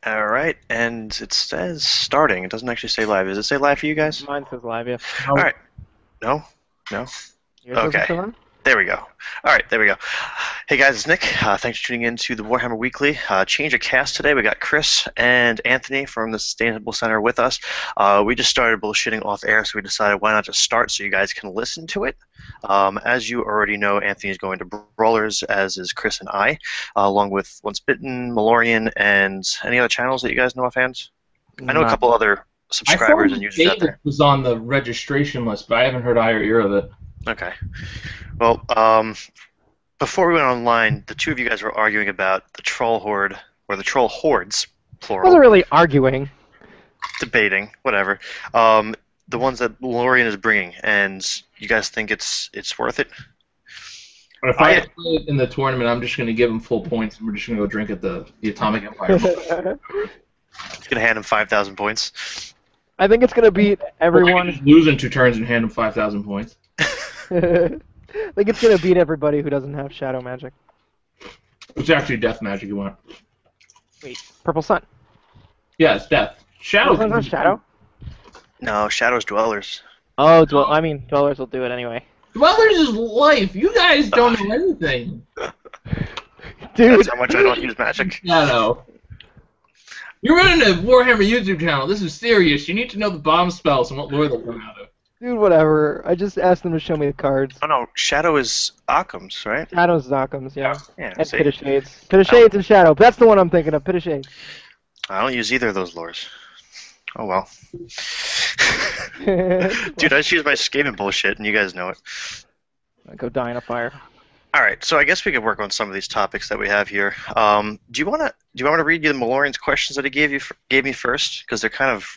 All right, and it says starting. It doesn't actually say live. Does it say live for you guys? Mine says live, yeah. All No. right. No? No? Yours doesn't Okay. show on? There we go. All right, there we go. Hey guys, it's Nick. Thanks for tuning in to the Warhammer Weekly. Change of cast today. We got Chris and Anthony from the Sustainable Center with us. We just started bullshitting off air, so we decided why not just start so you guys can listen to it. As you already know, Anthony is going to Brawlers, as is Chris and I, along with Once Bitten, Malorian, and any other channels that you guys know offhand. I know a couple other I thought subscribers and users out David there. was on the registration list, but I haven't heard eye or ear of it. Okay. Well, before we went online, the two of you guys were arguing about the troll horde, or the troll hordes, I plural, wasn't really arguing. debating, whatever. The ones that Lorian is bringing, and you guys think it's worth it? But if I play it in the tournament, I'm just going to give him full points, and we're just going to go drink at the Atomic Empire. It's gonna hand him 5,000 points. I think it's gonna beat everyone. Just lose in 2 turns and hand him 5,000 points. I think it's gonna beat everybody who doesn't have shadow magic. It's actually death magic you want. Wait, purple sun. Yeah, it's death. Shadow. Purple sun's not shadow. No, Shadow's Dwellers. Oh, I mean, dwellers will do it anyway. Dwellers is life. You guys don't know anything. Dude. That's how much I don't use magic. Shadow. You're running a Warhammer YouTube channel. This is serious. You need to know the bomb spells and what lore they'll come out of. Dude, whatever. I just asked them to show me the cards. Oh no, Shadow is Occam's, right? Shadow's Zockums, yeah. Yeah, And see? Pit of Shades. Pit of Shades and Shadow. That's the one I'm thinking of. Pit of Shades. I don't use either of those lores. Oh well. Dude, I just use my Skaven bullshit, and you guys know it. Go die in a fire. All right, so I guess we could work on some of these topics that we have here. Do you want to read you the Malorian's questions that he gave me first, because they're kind of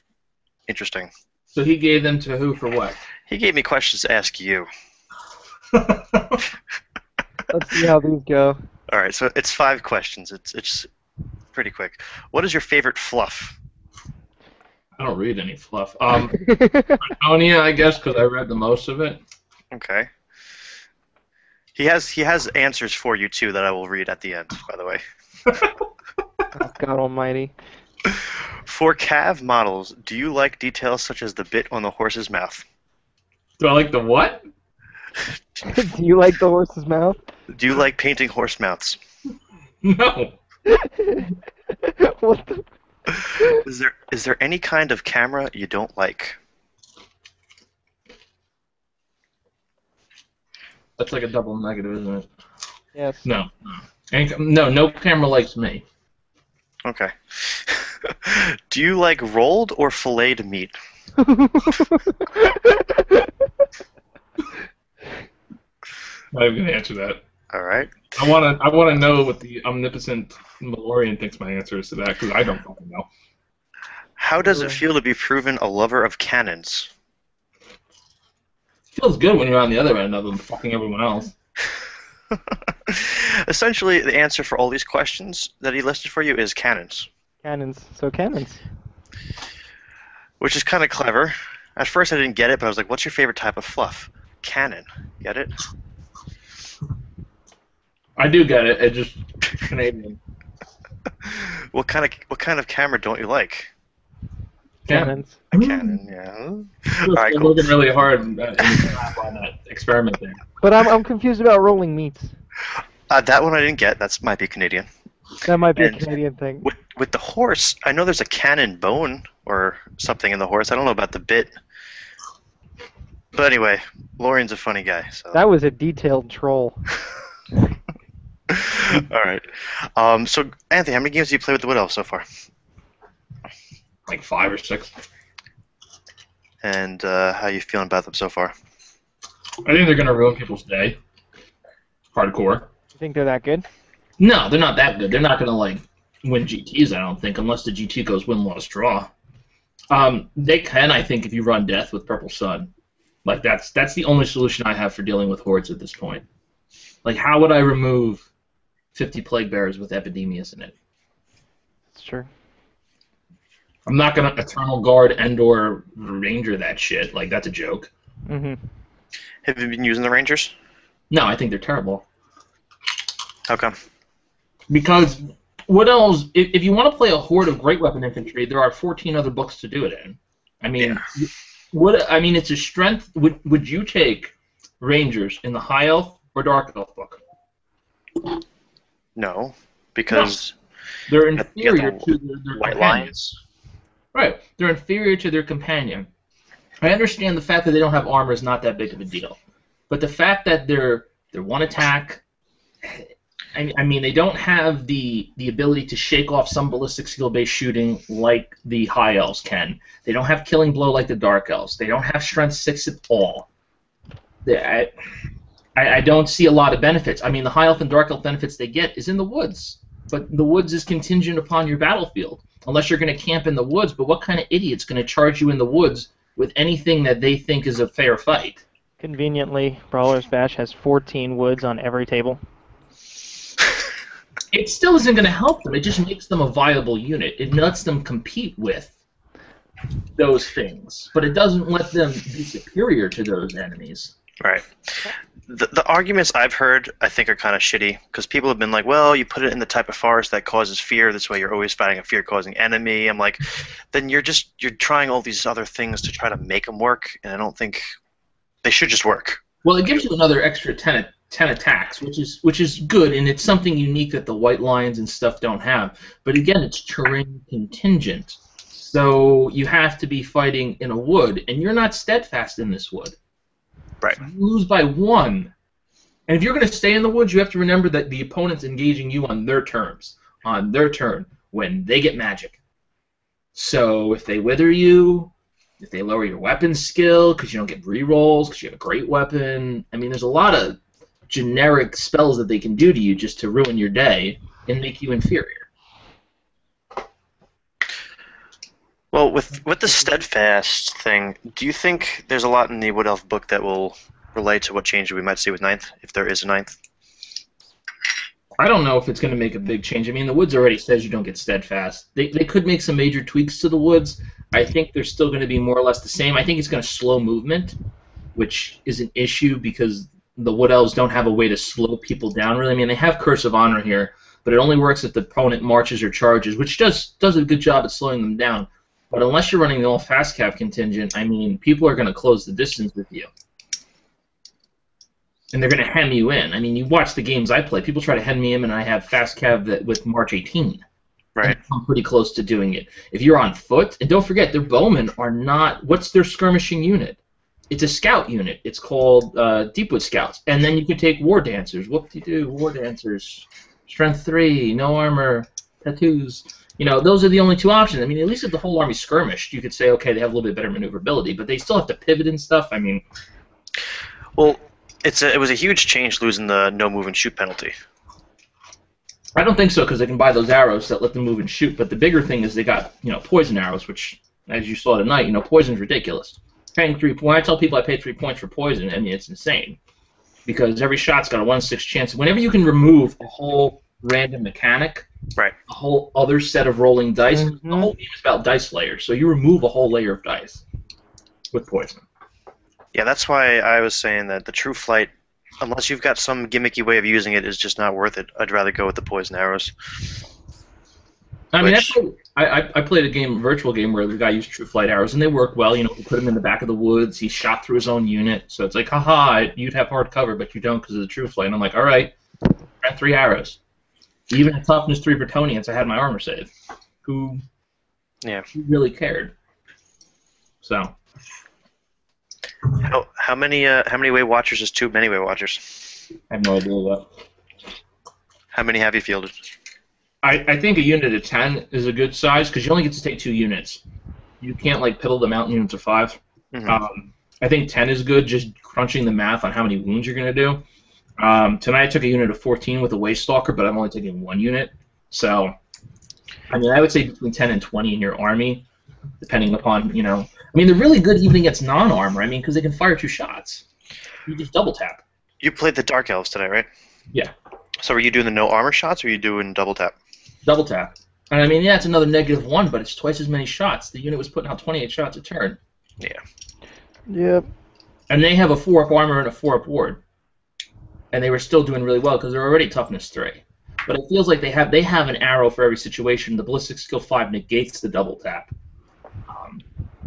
interesting. So he gave them to who for what? He gave me questions to ask you. Let's see how these go. All right, so it's 5 questions. It's pretty quick. What is your favorite fluff? I don't read any fluff. Antonia, I guess, because I read the most of it. Okay. He has answers for you too that I will read at the end, by the way. Oh, God almighty. For Cav models, do you like details such as the bit on the horse's mouth? Do I like the what? Do you like the horse's mouth? Do you like painting horse mouths? No. What the? Is there any kind of camera you don't like? That's like a double negative, isn't it? Yes. No. No camera likes me. Okay. Do you like rolled or filleted meat? I'm not even gonna answer that. All right. I wanna know what the Omnipotent Malan thinks my answer is to that, because I don't fucking know. How does it feel to be proven a lover of cannons? Feels good when you're on the other end of them, fucking everyone else. Essentially, the answer for all these questions that he listed for you is cannons, Cannons. So cannons. which is kind of clever. At first, I didn't get it, but I was like, "What's your favorite type of fluff?" Cannon. Get it? I do get it. It's just Canadian. What kind of camera don't you like? Cannons. A cannon, yeah. All right, I'm cool. working really hard on that experiment there. But I'm confused about rolling meats. That one I didn't get. That might be Canadian. That might be a And Canadian thing. With the horse, I know there's a cannon bone or something in the horse. I don't know about the bit. But anyway, Lorian's a funny guy. So. That was a detailed troll. All right. So, Anthony, how many games have you played with the Wood Elves so far? Like 5 or 6. And how you feeling about them so far? I think they're gonna ruin people's day. Hardcore. You think they're that good? No, they're not that good. They're not gonna like win GTs, I don't think, unless the GT goes win, loss, draw. They can, I think, if you run Death with Purple Sun. Like that's the only solution I have for dealing with hordes at this point. Like, how would I remove 50 Plague Bearers with Epidemius in it? It's true. I'm not gonna Eternal Guard and/or Ranger that shit. Like, that's a joke. Mm-hmm. Have you been using the Rangers? No, I think they're terrible. How come? Because What else? If you want to play a horde of great weapon infantry, there are 14 other books to do it in. I mean, it's a strength. Would you take Rangers in the High Elf or Dark Elf book? No, because they're you inferior got to the their white companion. lions. Right, they're inferior to their companion. I understand the fact that they don't have armor is not that big of a deal, but the fact that they're one attack. I mean, they don't have the ability to shake off some ballistic skill-based shooting like the High Elves can. They don't have Killing Blow like the Dark Elves. They don't have Strength 6 at all. I don't see a lot of benefits. I mean, the High Elf and Dark Elf benefits they get is in the woods, but the woods is contingent upon your battlefield, unless you're going to camp in the woods. But what kind of idiot's going to charge you in the woods with anything that they think is a fair fight? Conveniently, Brawlers Bash has 14 woods on every table. It still isn't going to help them. It just makes them a viable unit. It lets them compete with those things, but it doesn't let them be superior to those enemies. Right. The arguments I've heard, I think, are kind of shitty, because people have been like, well, you put it in the type of forest that causes fear, this way you're always fighting a fear-causing enemy. I'm like, then you're trying all these other things to try to make them work, and I don't think they should just work. Well, it gives you another extra 10 attacks, which is good, and it's something unique that the White Lions and stuff don't have. But again, it's terrain contingent, so you have to be fighting in a wood, and you're not steadfast in this wood. Right. You lose by 1. And if you're going to stay in the woods, you have to remember that the opponent's engaging you on their terms, on their turn, when they get magic. So if they wither you, if they lower your weapon skill because you don't get rerolls because you have a great weapon, I mean, there's a lot of generic spells that they can do to you just to ruin your day and make you inferior. Well, with the steadfast thing, do you think there's a lot in the Wood Elf book that will relate to what change we might see with Ninth, if there is a Ninth? I don't know if it's going to make a big change. I mean, the Woods already says you don't get steadfast. They could make some major tweaks to the Woods. I think they're still going to be more or less the same. I think it's going to slow movement, which is an issue because the Wood Elves don't have a way to slow people down, really. I mean, they have Curse of Honor here, but it only works if the opponent marches or charges, which does a good job at slowing them down. But unless you're running the all fast cav contingent, I mean, people are going to close the distance with you. And they're going to hem you in. I mean, you watch the games I play. People try to hem me in, and I have fast cav with March 18. Right. I'm pretty close to doing it. If you're on foot, and don't forget, their bowmen are not... What's their skirmishing unit? It's a scout unit. It's called Deepwood Scouts. And then you can take War Dancers. Whoop-de-doo, War Dancers. Strength 3, no armor, tattoos. You know, those are the only 2 options. I mean, at least if the whole army skirmished, you could say, okay, they have a little bit better maneuverability, but they still have to pivot and stuff. I mean... Well, it was a huge change losing the no move and shoot penalty. I don't think so, because they can buy those arrows that let them move and shoot, but the bigger thing is they got, poison arrows, which, as you saw tonight, poison's ridiculous. Paying 3 points, when I tell people I paid 3 points for poison, I mean, it's insane. Because every shot's got a 1/6 chance. Whenever you can remove a whole random mechanic, right, a whole other set of rolling dice, the whole game is about dice layers, so you remove a whole layer of dice with poison. Yeah, that's why I was saying that the True Flight, unless you've got some gimmicky way of using it, is just not worth it. I'd rather go with the poison arrows. I mean, I played a virtual game where the guy used True Flight arrows, and they work well. You put him in the back of the woods. He shot through his own unit, so it's like, haha, you'd have hard cover, but you don't because of the True Flight. And I'm like, all right, I got 3 arrows. Even at toughness 3 Bretonians, I had my armor save. Who really cared? So. How many Weight Watchers is too many Weight Watchers? I have no idea what. How many have you fielded? I think a unit of 10 is a good size because you only get to take 2 units. You can't piddle them out in units of 5. Mm-hmm. I think 10 is good, just crunching the math on how many wounds you're going to do. Tonight I took a unit of 14 with a Waste Stalker, but I'm only taking 1 unit. So, I mean, I would say between 10 and 20 in your army, depending upon, I mean, they're really good even against non-armor, because they can fire 2 shots. You just double tap. You played the Dark Elves today, right? Yeah. So were you doing the no armor shots, or were you doing double tap? Double tap. And I mean, yeah, it's another -1, but it's twice as many shots. The unit was putting out 28 shots a turn. Yeah. Yep. And they have a 4-up armor and a 4-up ward. And they were still doing really well because they're already toughness 3. but it feels like they have an arrow for every situation. The ballistic skill 5 negates the double tap.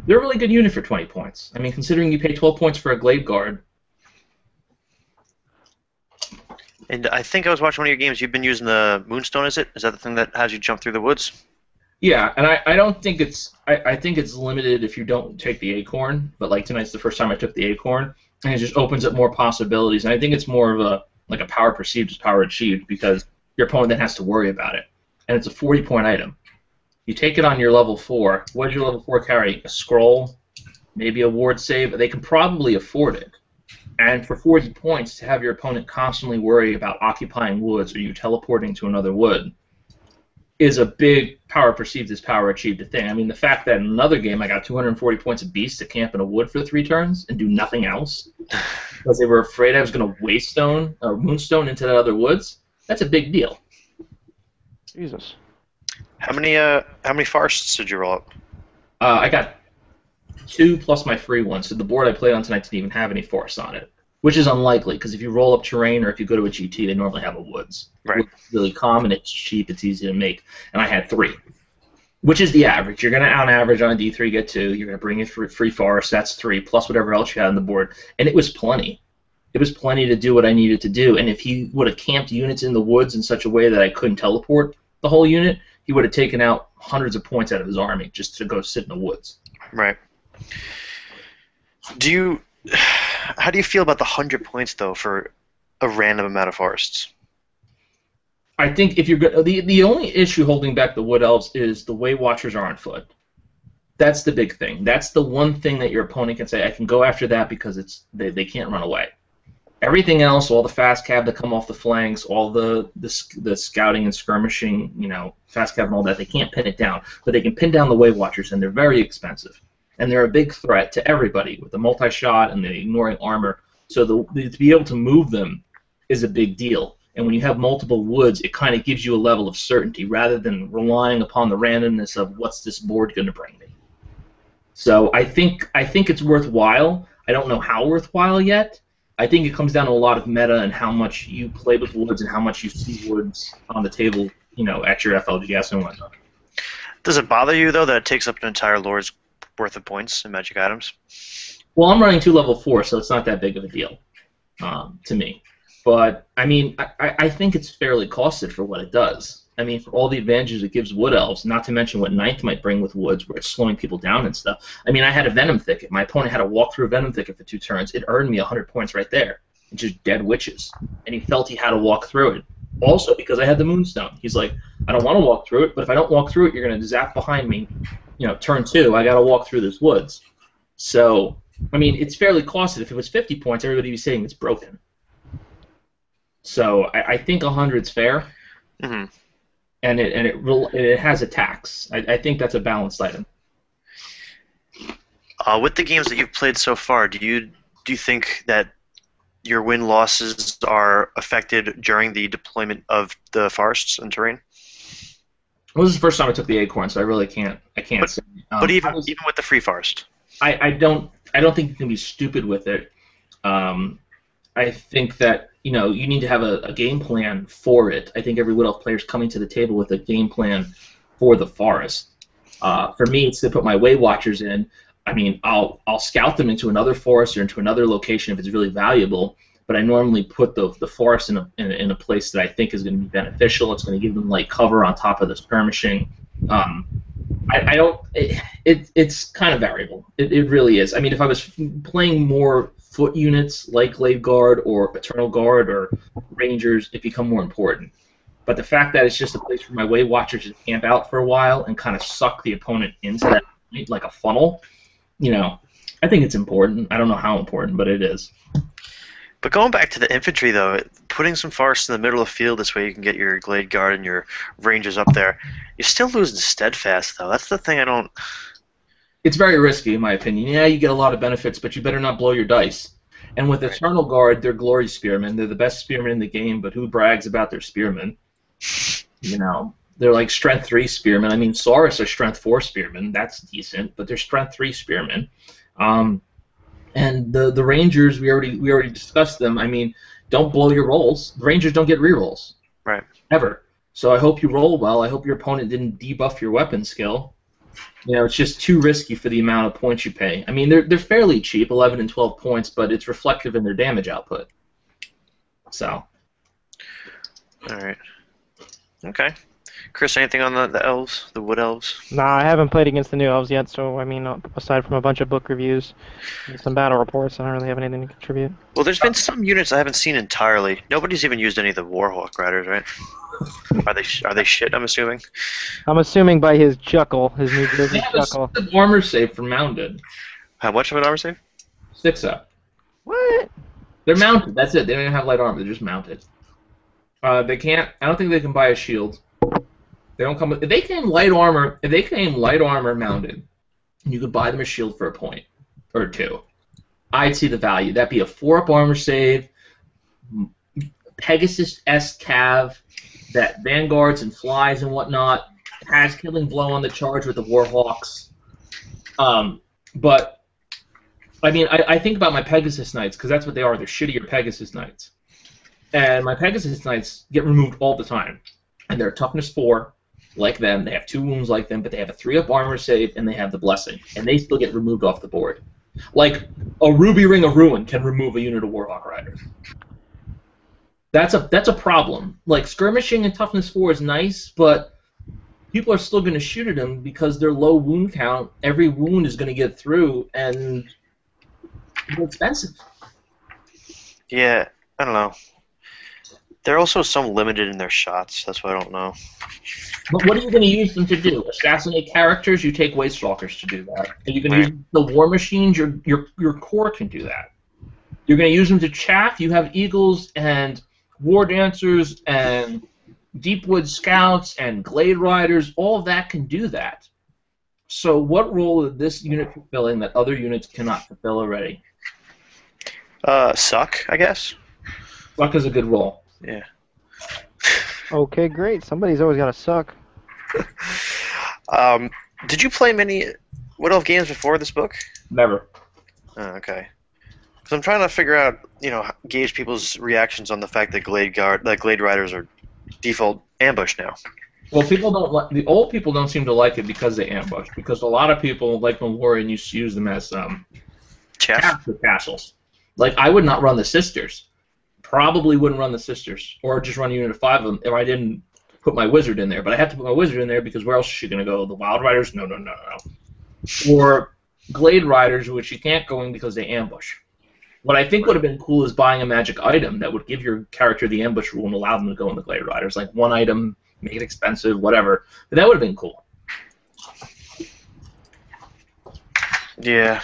They're a really good unit for 20 points. I mean, considering you pay 12 points for a Glade Guard. And I think I was watching one of your games. You've been using the Moonstone, is it? Is that the thing that has you jump through the woods? Yeah, and I don't think it's I think it's limited if you don't take the Acorn. But like tonight's the first time I took the Acorn, and it just opens up more possibilities. And I think it's more of a power perceived as power achieved because your opponent then has to worry about it. And it's a 40-point item. You take it on your level 4. What does your level 4 carry? A scroll, maybe a ward save. They can probably afford it. And for 40 points, to have your opponent constantly worry about occupying woods or you teleporting to another wood is a big power perceived as power achieved thing. I mean, the fact that in another game I got 240 points of beast to camp in a wood for 3 turns and do nothing else because they were afraid I was going to waystone or moonstone into the other woods, that's a big deal. Jesus. How many forests did you roll up? I got 2 plus my free one, so the board I played on tonight didn't even have any forests on it, which is unlikely because if you roll up terrain or if you go to a GT, they normally have a woods. Right. It's really common, it's cheap, it's easy to make, and I had 3, which is the average. You're going to out-average on a D3, get 2. You're going to bring in free forest, that's 3, plus whatever else you had on the board, and it was plenty. It was plenty to do what I needed to do, and if he would have camped units in the woods in such a way that I couldn't teleport the whole unit, he would have taken out hundreds of points out of his army just to go sit in the woods. Right. How do you feel about the 100 points though for a random amount of forests? I think if you're the only issue holding back the Wood Elves is the way Watchers are on foot. That's the big thing. That's the one thing that your opponent can say, I can go after that because they can't run away. Everything else, all the fast cab that come off the flanks, all the scouting and skirmishing, fast cab and all that, they can't pin it down. But they can pin down the Wave Watchers, and they're very expensive. And they're a big threat to everybody with the multi-shot and the ignoring armor. So to be able to move them is a big deal. And when you have multiple woods, it kind of gives you a level of certainty rather than relying upon the randomness of what's this board going to bring me. So I think it's worthwhile. I don't know how worthwhile yet. I think it comes down to a lot of meta and how much you play with woods and how much you see woods on the table, at your FLGS and whatnot. Does it bother you though that it takes up an entire lord's worth of points in magic items? Well, I'm running 2 level 4, so it's not that big of a deal to me. But I mean, I think it's fairly costed for what it does. I mean, for all the advantages it gives Wood Elves, not to mention what Ninth might bring with Woods, where it's slowing people down and stuff. I mean, I had a Venom Thicket. My opponent had to walk through a Venom Thicket for 2 turns. It earned me 100 points right there. It's just dead witches. And he felt he had to walk through it. Also, because I had the Moonstone. He's like, I don't want to walk through it, but if I don't walk through it, you're going to zap behind me. Turn 2, I got to walk through this woods. So, I mean, it's fairly costed. If it was 50 points, everybody would be saying it's broken. So, I think 100's fair. Mm-hmm. And it has a tax. I think that's a balanced item. With the games that you've played so far, do you think that your win-losses are affected during the deployment of the forests and terrain? Well, this is the first time I took the Acorn, so I really can't say. But even with the free forest, I don't think you can be stupid with it. I think that you need to have a game plan for it. I think every Wood Elf player is coming to the table with a game plan for the forest. For me, it's to put my Way Watchers in. I mean, I'll scout them into another forest or into another location if it's really valuable. But I normally put the forest in a place that I think is going to be beneficial. It's going to give them light cover on top of the skirmishing. It's kind of variable. It really is. I mean, if I was playing more foot units like Glade Guard or Eternal Guard or Rangers, it become more important. But the fact that it's just a place for my Way Watchers to camp out for a while and kind of suck the opponent into that point like a funnel, I think it's important. I don't know how important, but it is. But going back to the infantry, though, putting some forests in the middle of the field, this way you can get your Glade Guard and your Rangers up there, you're still losing Steadfast, though. That's the thing I don't... It's very risky, in my opinion. Yeah, you get a lot of benefits, but you better not blow your dice. And with Eternal Guard, they're glory spearmen. They're the best spearmen in the game, but who brags about their spearmen? They're like Strength 3 spearmen. I mean, Saurus are Strength 4 spearmen. That's decent, but they're Strength 3 spearmen. And the Rangers, we already discussed them. I mean, don't blow your rolls. The Rangers don't get rerolls. Right. Ever. So I hope you roll well. I hope your opponent didn't debuff your weapon skill. It's just too risky for the amount of points you pay. I mean, they're fairly cheap, 11 and 12 points, but it's reflective in their damage output. So. All right. Okay. Chris, anything on the elves, the wood elves? Nah, I haven't played against the new elves yet, so I mean, aside from a bunch of book reviews and some battle reports, I don't really have anything to contribute. Well, there's been some units I haven't seen entirely. Nobody's even used any of the Warhawk Riders, right? Are they shit, I'm assuming? I'm assuming by his chuckle, his new They Grizzly have chuckle. an armor save for mounted. How much of an armor save? 6 up. What? They're mounted. That's it. They don't even have light armor. They're just mounted. They can't. I don't think they can buy a shield. They don't come with. If they came light armor mounted, you could buy them a shield for a point or 2. I'd see the value. That'd be a 4-up armor save, Pegasus-esque cav that vanguards and flies and whatnot, has killing blow on the charge with the Warhawks. But I mean, I think about my Pegasus Knights because that's what they are. They're shittier Pegasus Knights, and my Pegasus Knights get removed all the time, and they're toughness 4. Like them, they have 2 wounds like them, but they have a 3-up armor save and they have the blessing, and they still get removed off the board. Like a Ruby Ring of Ruin can remove a unit of Warhawk Riders. That's a problem. Like skirmishing and toughness 4 is nice, but people are still going to shoot at them because their low wound count. Every wound is going to get through, and it's expensive. Yeah, I don't know. They're also some limited in their shots. That's why I don't know. But what are you going to use them to do? Assassinate characters? You take Waste Stalkers to do that. Are you going to use the War Machines? Your core can do that. You're going to use them to chaff? You have Eagles and War Dancers and Deepwood Scouts and Glade Riders. All of that can do that. So what role is this unit fulfilling that other units cannot fulfill already? Suck, I guess. Suck is a good role. Yeah. Okay, great. Somebody's always got to suck. Did you play many Wood Elf games before this book? Never. Oh, okay. Because I'm trying to figure out, gauge people's reactions on the fact that Glade Riders are default ambush now. Well, the old people don't seem to like it because they ambush. Because a lot of people, like Memorian, used to use them as Chaff? castles. Like I would not run the Sisters. Probably wouldn't run the Sisters, or just run a unit of 5 of them if I didn't put my Wizard in there. But I have to put my Wizard in there because where else is she going to go? The Wild Riders? No. Or Glade Riders, which you can't go in because they ambush. What I think would have been cool is buying a magic item that would give your character the ambush rule and allow them to go in the Glade Riders. Like one item, make it expensive, whatever. But that would have been cool. Yeah.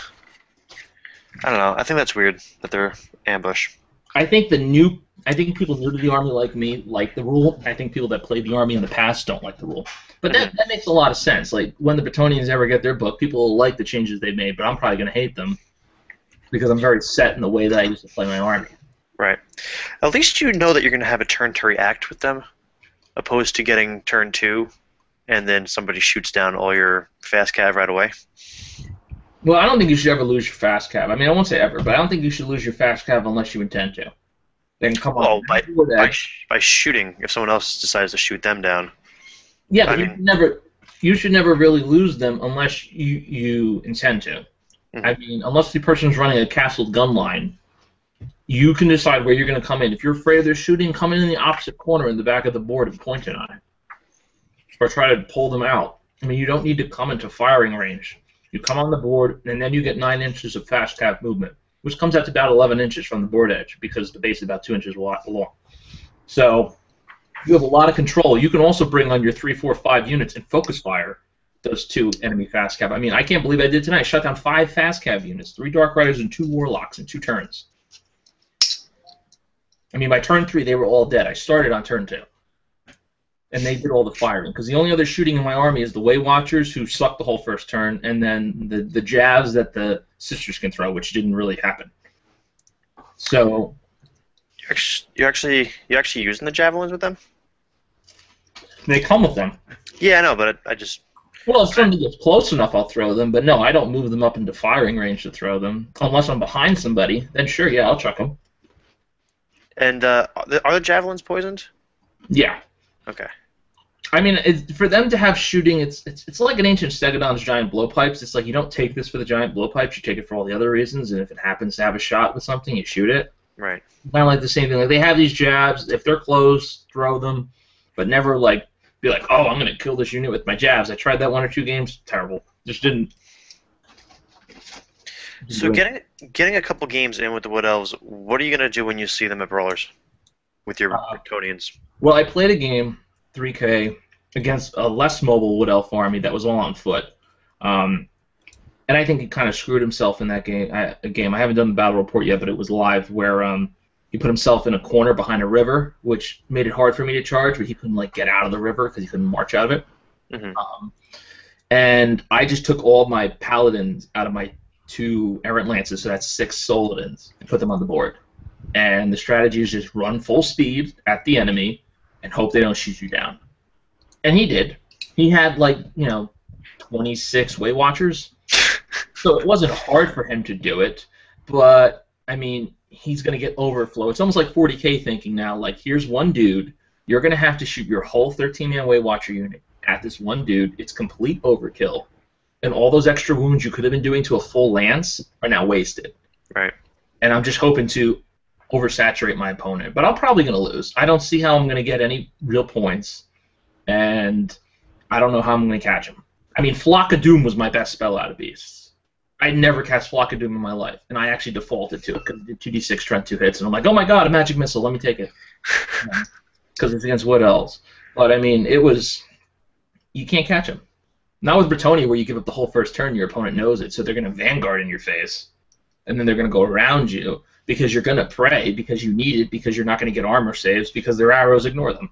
I don't know. I think that's weird that they're ambush. I think people new to the army like me like the rule. I think people that played the army in the past don't like the rule. But that makes a lot of sense. Like when the Bretonnians ever get their book, people will like the changes they made, but I'm probably going to hate them because I'm very set in the way that I used to play my army. Right. At least you know that you're going to have a turn to react with them, opposed to getting turn 2, and then somebody shoots down all your fast cav right away. Well, I don't think you should ever lose your fast cav. I mean, I won't say ever, but I don't think you should lose your fast cav unless you intend to. Then come on. By shooting, if someone else decides to shoot them down. Yeah, but you should never really lose them unless you intend to. Mm-hmm. I mean, unless the person's running a castled gun line, you can decide where you're going to come in. If you're afraid of their shooting, come in the opposite corner in the back of the board and point it on it. Or try to pull them out. I mean, you don't need to come into firing range. You come on the board, and then you get 9 inches of fast cap movement, which comes out to about 11 inches from the board edge because the base is about 2 inches long. So you have a lot of control. You can also bring on your 3, 4, 5 units and focus fire those 2 enemy fast cap. I mean, I can't believe I did tonight. I shut down 5 fast cap units, 3 Dark Riders and 2 Warlocks in 2 turns. I mean, by turn 3, they were all dead. I started on turn 2. And they did all the firing. Because the only other shooting in my army is the Way Watchers, who sucked the whole first turn, and then the jabs that the Sisters can throw, which didn't really happen. So You actually using the javelins with them? they come with them. Yeah, I know, but I just... Well, if somebody gets close enough, I'll throw them. But no, I don't move them up into firing range to throw them. Unless I'm behind somebody, then sure, yeah, I'll chuck them. And are the javelins poisoned? Yeah. Okay. I mean, for them to have shooting, it's like an ancient Stegodon's giant blowpipes. It's like you don't take this for the giant blowpipes, you take it for all the other reasons, and if it happens to have a shot with something, you shoot it. Right. Kind of like the same thing. Like they have these jabs. If they're close, throw them, but never like be like, oh, I'm gonna kill this unit with my jabs. I tried that 1 or 2 games. Terrible. Just didn't. So getting a couple games in with the Wood Elves, what are you gonna do when you see them at Brawlers with your Brytonians? Well, I played a game, 3K, against a less mobile Wood Elf army that was all on foot. And I think he kind of screwed himself in that game. I haven't done the battle report yet, but it was live, where he put himself in a corner behind a river, which made it hard for me to charge, but he couldn't like get out of the river because he couldn't march out of it. Mm-hmm. And I just took all my paladins out of my 2 errant lances, so that's 6 Soladins, and put them on the board. And the strategy is just run full speed at the enemy and hope they don't shoot you down. And he did. He had 26 Weight Watchers. So it wasn't hard for him to do it, but I mean, he's going to get overflow. It's almost like 40K thinking now, like, here's one dude, you're going to have to shoot your whole 13-man Weight Watcher unit at this one dude. It's complete overkill. And all those extra wounds you could have been doing to a full lance are now wasted. Right. And I'm just hoping to oversaturate my opponent. But I'm probably going to lose. I don't see how I'm going to get any real points. And I don't know how I'm going to catch him. I mean, Flock of Doom was my best spell out of Beasts. I'd never cast Flock of Doom in my life. And I actually defaulted to it because it did 2d6 strength 2 hits. And I'm like, oh my god, a magic missile. Let me take it. Because it's against Wood Elves. But I mean, it was... You can't catch him. Not with Bretonnia, where you give up the whole first turn, your opponent knows it, so they're going to Vanguard in your face. And then they're going to go around you because you're going to pray, because you need it, because you're not going to get armor saves, because their arrows ignore them.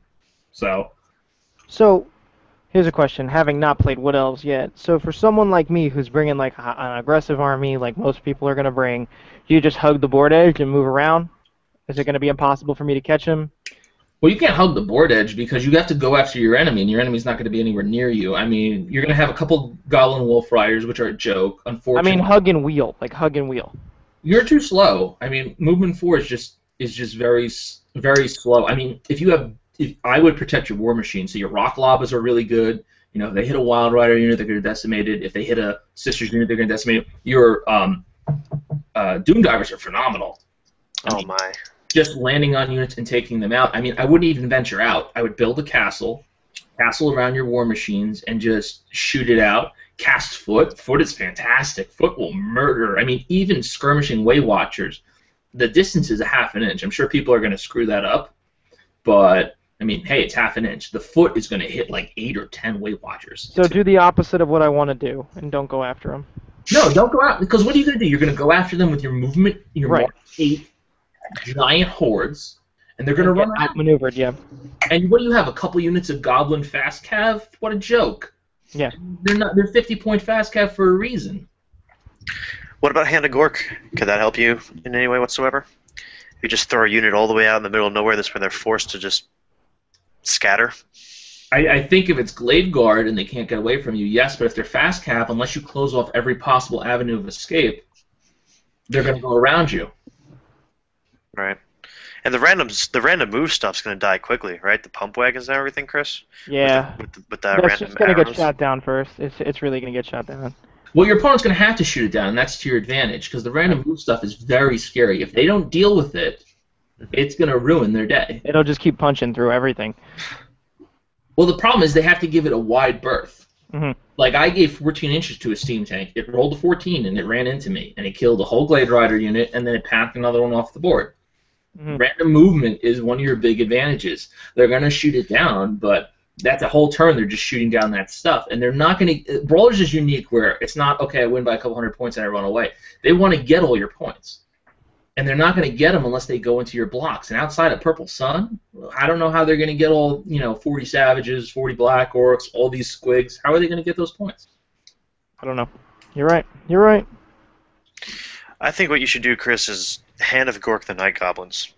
So, here's a question, having not played Wood Elves yet. So for someone like me who's bringing like an aggressive army, like most people are going to bring, do you just hug the board edge and move around? Is it going to be impossible for me to catch him? Well, you can't hug the board edge because you have to go after your enemy, and your enemy's not going to be anywhere near you. I mean, you're going to have a couple Goblin Wolf Riders, which are a joke, unfortunately. I mean, hug and wheel, like hug and wheel. You're too slow. I mean, movement 4 is just very slow. I mean, if I would protect your War Machine, so your Rock Lobbas are really good. You know, if they hit a Wild Rider unit, they're going to decimate it. If they hit a Sisters unit, they're going to decimate it. Your Doom Divers are phenomenal. Oh my. Just landing on units and taking them out. I mean, I wouldn't even venture out. I would build a castle around your War Machines, and just shoot it out. Cast Foot. Foot is fantastic. Foot will murder. I mean, even skirmishing Way Watchers, the distance is a half an inch. I'm sure people are going to screw that up, but I mean, hey, it's half an inch. The Foot is going to hit like 8 or 10 Way Watchers. So do the opposite of what I want to do, and don't go after them. No, don't go out, because what are you going to do? You're going to go after them with your movement, your right. Mark 8 giant hordes, and they're going to run out. Outmaneuvered, yeah. And what do you have? A couple units of Goblin Fast Cav? What a joke! Yeah. They're 50-point Fast Cav for a reason. What about Hand of Gork? Could that help you in any way whatsoever? You just throw a unit all the way out in the middle of nowhere. This way they're forced to just scatter. I think if it's Glade Guard and they can't get away from you, yes. But if they're Fast Cav, unless you close off every possible avenue of escape, they're going to go around you. Right. And the random move stuff's going to die quickly, right? The pump wagons and everything, Chris? Yeah. With the That's random just going to arrows. get shot down first. It's really going to get shot down. Well, your opponent's going to have to shoot it down, and that's to your advantage, because the random move stuff is very scary. If they don't deal with it, it's going to ruin their day. It'll just keep punching through everything. Well, the problem is they have to give it a wide berth. Mm-hmm. Like, I gave 14 inches to a steam tank. It rolled a 14, and it ran into me, and it killed a whole Glade Rider unit, and then it packed another one off the board. Mm-hmm. Random movement is one of your big advantages. They're going to shoot it down, but that's a whole turn. They're just shooting down that stuff, and they're not going to... Brawlers is unique where it's not, okay, I win by a couple hundred points and I run away. They want to get all your points, and they're not going to get them unless they go into your blocks. And outside of Purple Sun, I don't know how they're going to get all, 40 Savages, 40 Black Orcs, all these squigs. How are they going to get those points? I don't know. You're right. You're right. I think what you should do, Chris, is Hand of Gork the Night Goblins.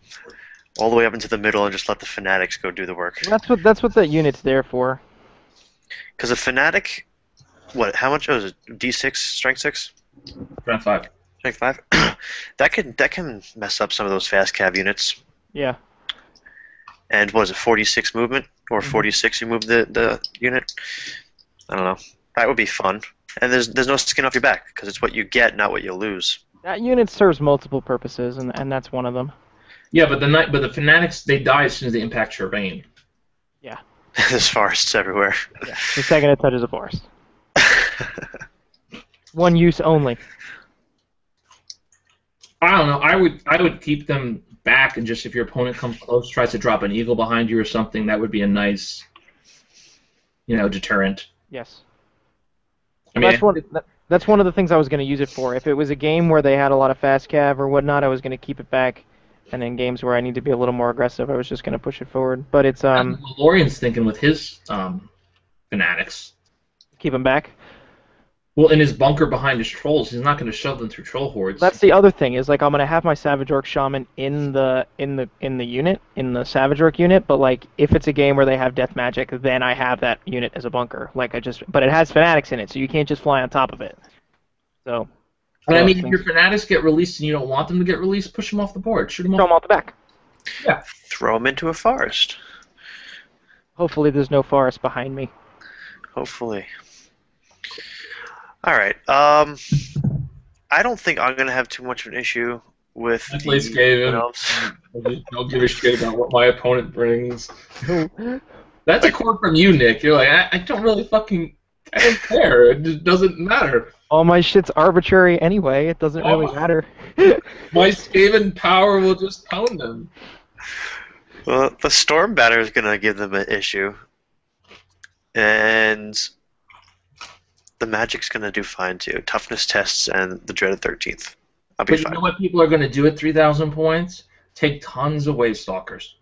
All the way up into the middle and just let the Fanatics go do the work. That's what that unit's there for. Because a Fanatic, how much was it? D6, Strength 6? Strength 5. Strength 5? that can mess up some of those fast cav units. Yeah. and was it 46 movement or Mhm. 46 you move the unit? I don't know. That would be fun. And there's no skin off your back because it's what you get, not what you lose. That unit serves multiple purposes, and that's one of them. Yeah, but the fanatics, they die as soon as they impact terrain. Yeah. There's forests everywhere. Yeah. The second it touches a forest. One use only. I don't know. I would keep them back, and just if your opponent comes close, tries to drop an eagle behind you or something, that would be a nice, deterrent. Yes. I Well, mean, that's one of the things I was going to use it for. If it was a game where they had a lot of fast cav or whatnot, I was going to keep it back. And in games where I need to be a little more aggressive, I was just going to push it forward. But it's that's what Lorian's thinking with his fanatics. keep them back. Well, in his bunker behind his trolls, he's not going to shove them through troll hordes. That's the other thing is like I'm going to have my Savage Orc Shaman in the unit in the Savage Orc unit, but like if it's a game where they have death magic, then I have that unit as a bunker. But it has fanatics in it, so you can't just fly on top of it. So. But I mean, if your fanatics get released and you don't want them to get released, push them off the board. Shoot them Throw them off. off the back. Yeah. Throw them into a forest. Hopefully there's no forest behind me. Hopefully. All right. I don't think I'm gonna have too much of an issue with I play Skaven. elves. I don't give a shit about what my opponent brings. That's a quote from you, Nick. You're like, I don't really I don't care. It just doesn't matter. All my shit's arbitrary anyway. It doesn't really matter. My Skaven power will just pound them. Well, the storm banner is gonna give them an issue, and the magic's gonna do fine too. Toughness tests and the dreaded 13th. I'll be But fine. you know what people are going to do at 3,000 points? Take tons of Wave Stalkers.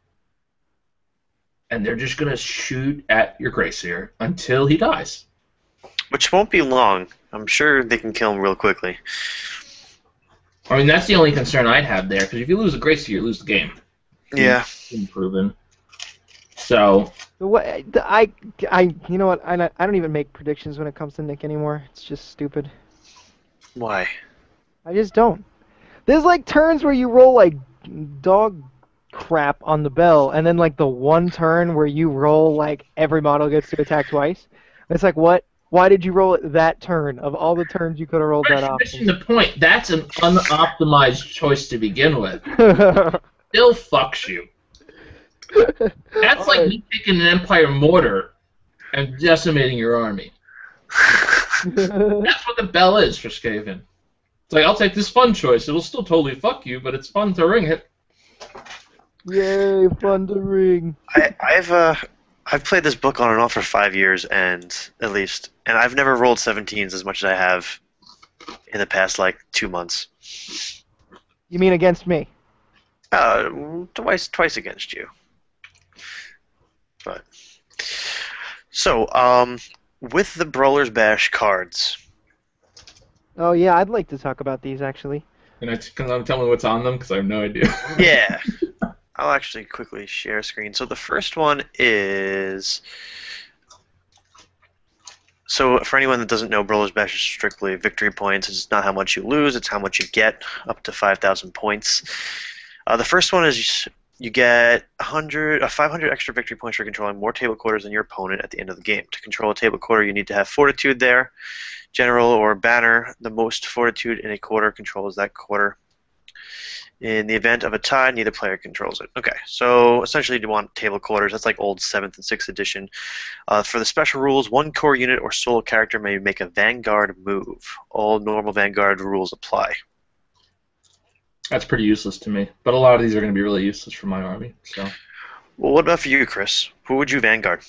And they're just going to shoot at your Grayseer until he dies. Which won't be long. I'm sure they can kill him real quickly. I mean, that's the only concern I'd have there, because if you lose a Grayseer, you lose the game. Yeah. Proven. So, You know what? I don't even make predictions when it comes to Nick anymore. It's just stupid. Why? I just don't. There's like turns where you roll like dog crap on the bell, and then like the one turn where you roll like every model gets to attack twice. It's like, what? Why did you roll it that turn? Of all the turns you could have rolled that you're off. missing the point. That's an unoptimized choice to begin with. Still fucks you. That's like me taking an Empire mortar and decimating your army. That's what the bell is for Skaven. It's like, I'll take this fun choice. It'll still totally fuck you, but it's fun to ring it. Yay, fun to ring. I've played this book on and off for 5 years, and at least, and I've never rolled 17s as much as I have in the past like 2 months. You mean against me? Twice against you. But so, with the Brawlers Bash cards. Oh yeah, I'd like to talk about these actually. Can I tell me what's on them? Because I have no idea. Yeah. I'll actually quickly share screen. So the first one is... So for anyone that doesn't know, Brawlers Bash is strictly victory points. It's not how much you lose, it's how much you get, up to 5,000 points. The first one is you get 500 extra victory points for controlling more table quarters than your opponent at the end of the game. To control a table quarter, you need to have Fortitude there. General or Banner, the most Fortitude in a quarter controls that quarter. In the event of a tie, neither player controls it. Okay, so essentially you want table quarters. That's like old 7th and 6th edition. For the special rules, one core unit or solo character may make a Vanguard move. All normal Vanguard rules apply. That's pretty useless to me. But a lot of these are going to be really useless for my army. So. Well, what about for you, Chris? Who would you Vanguard?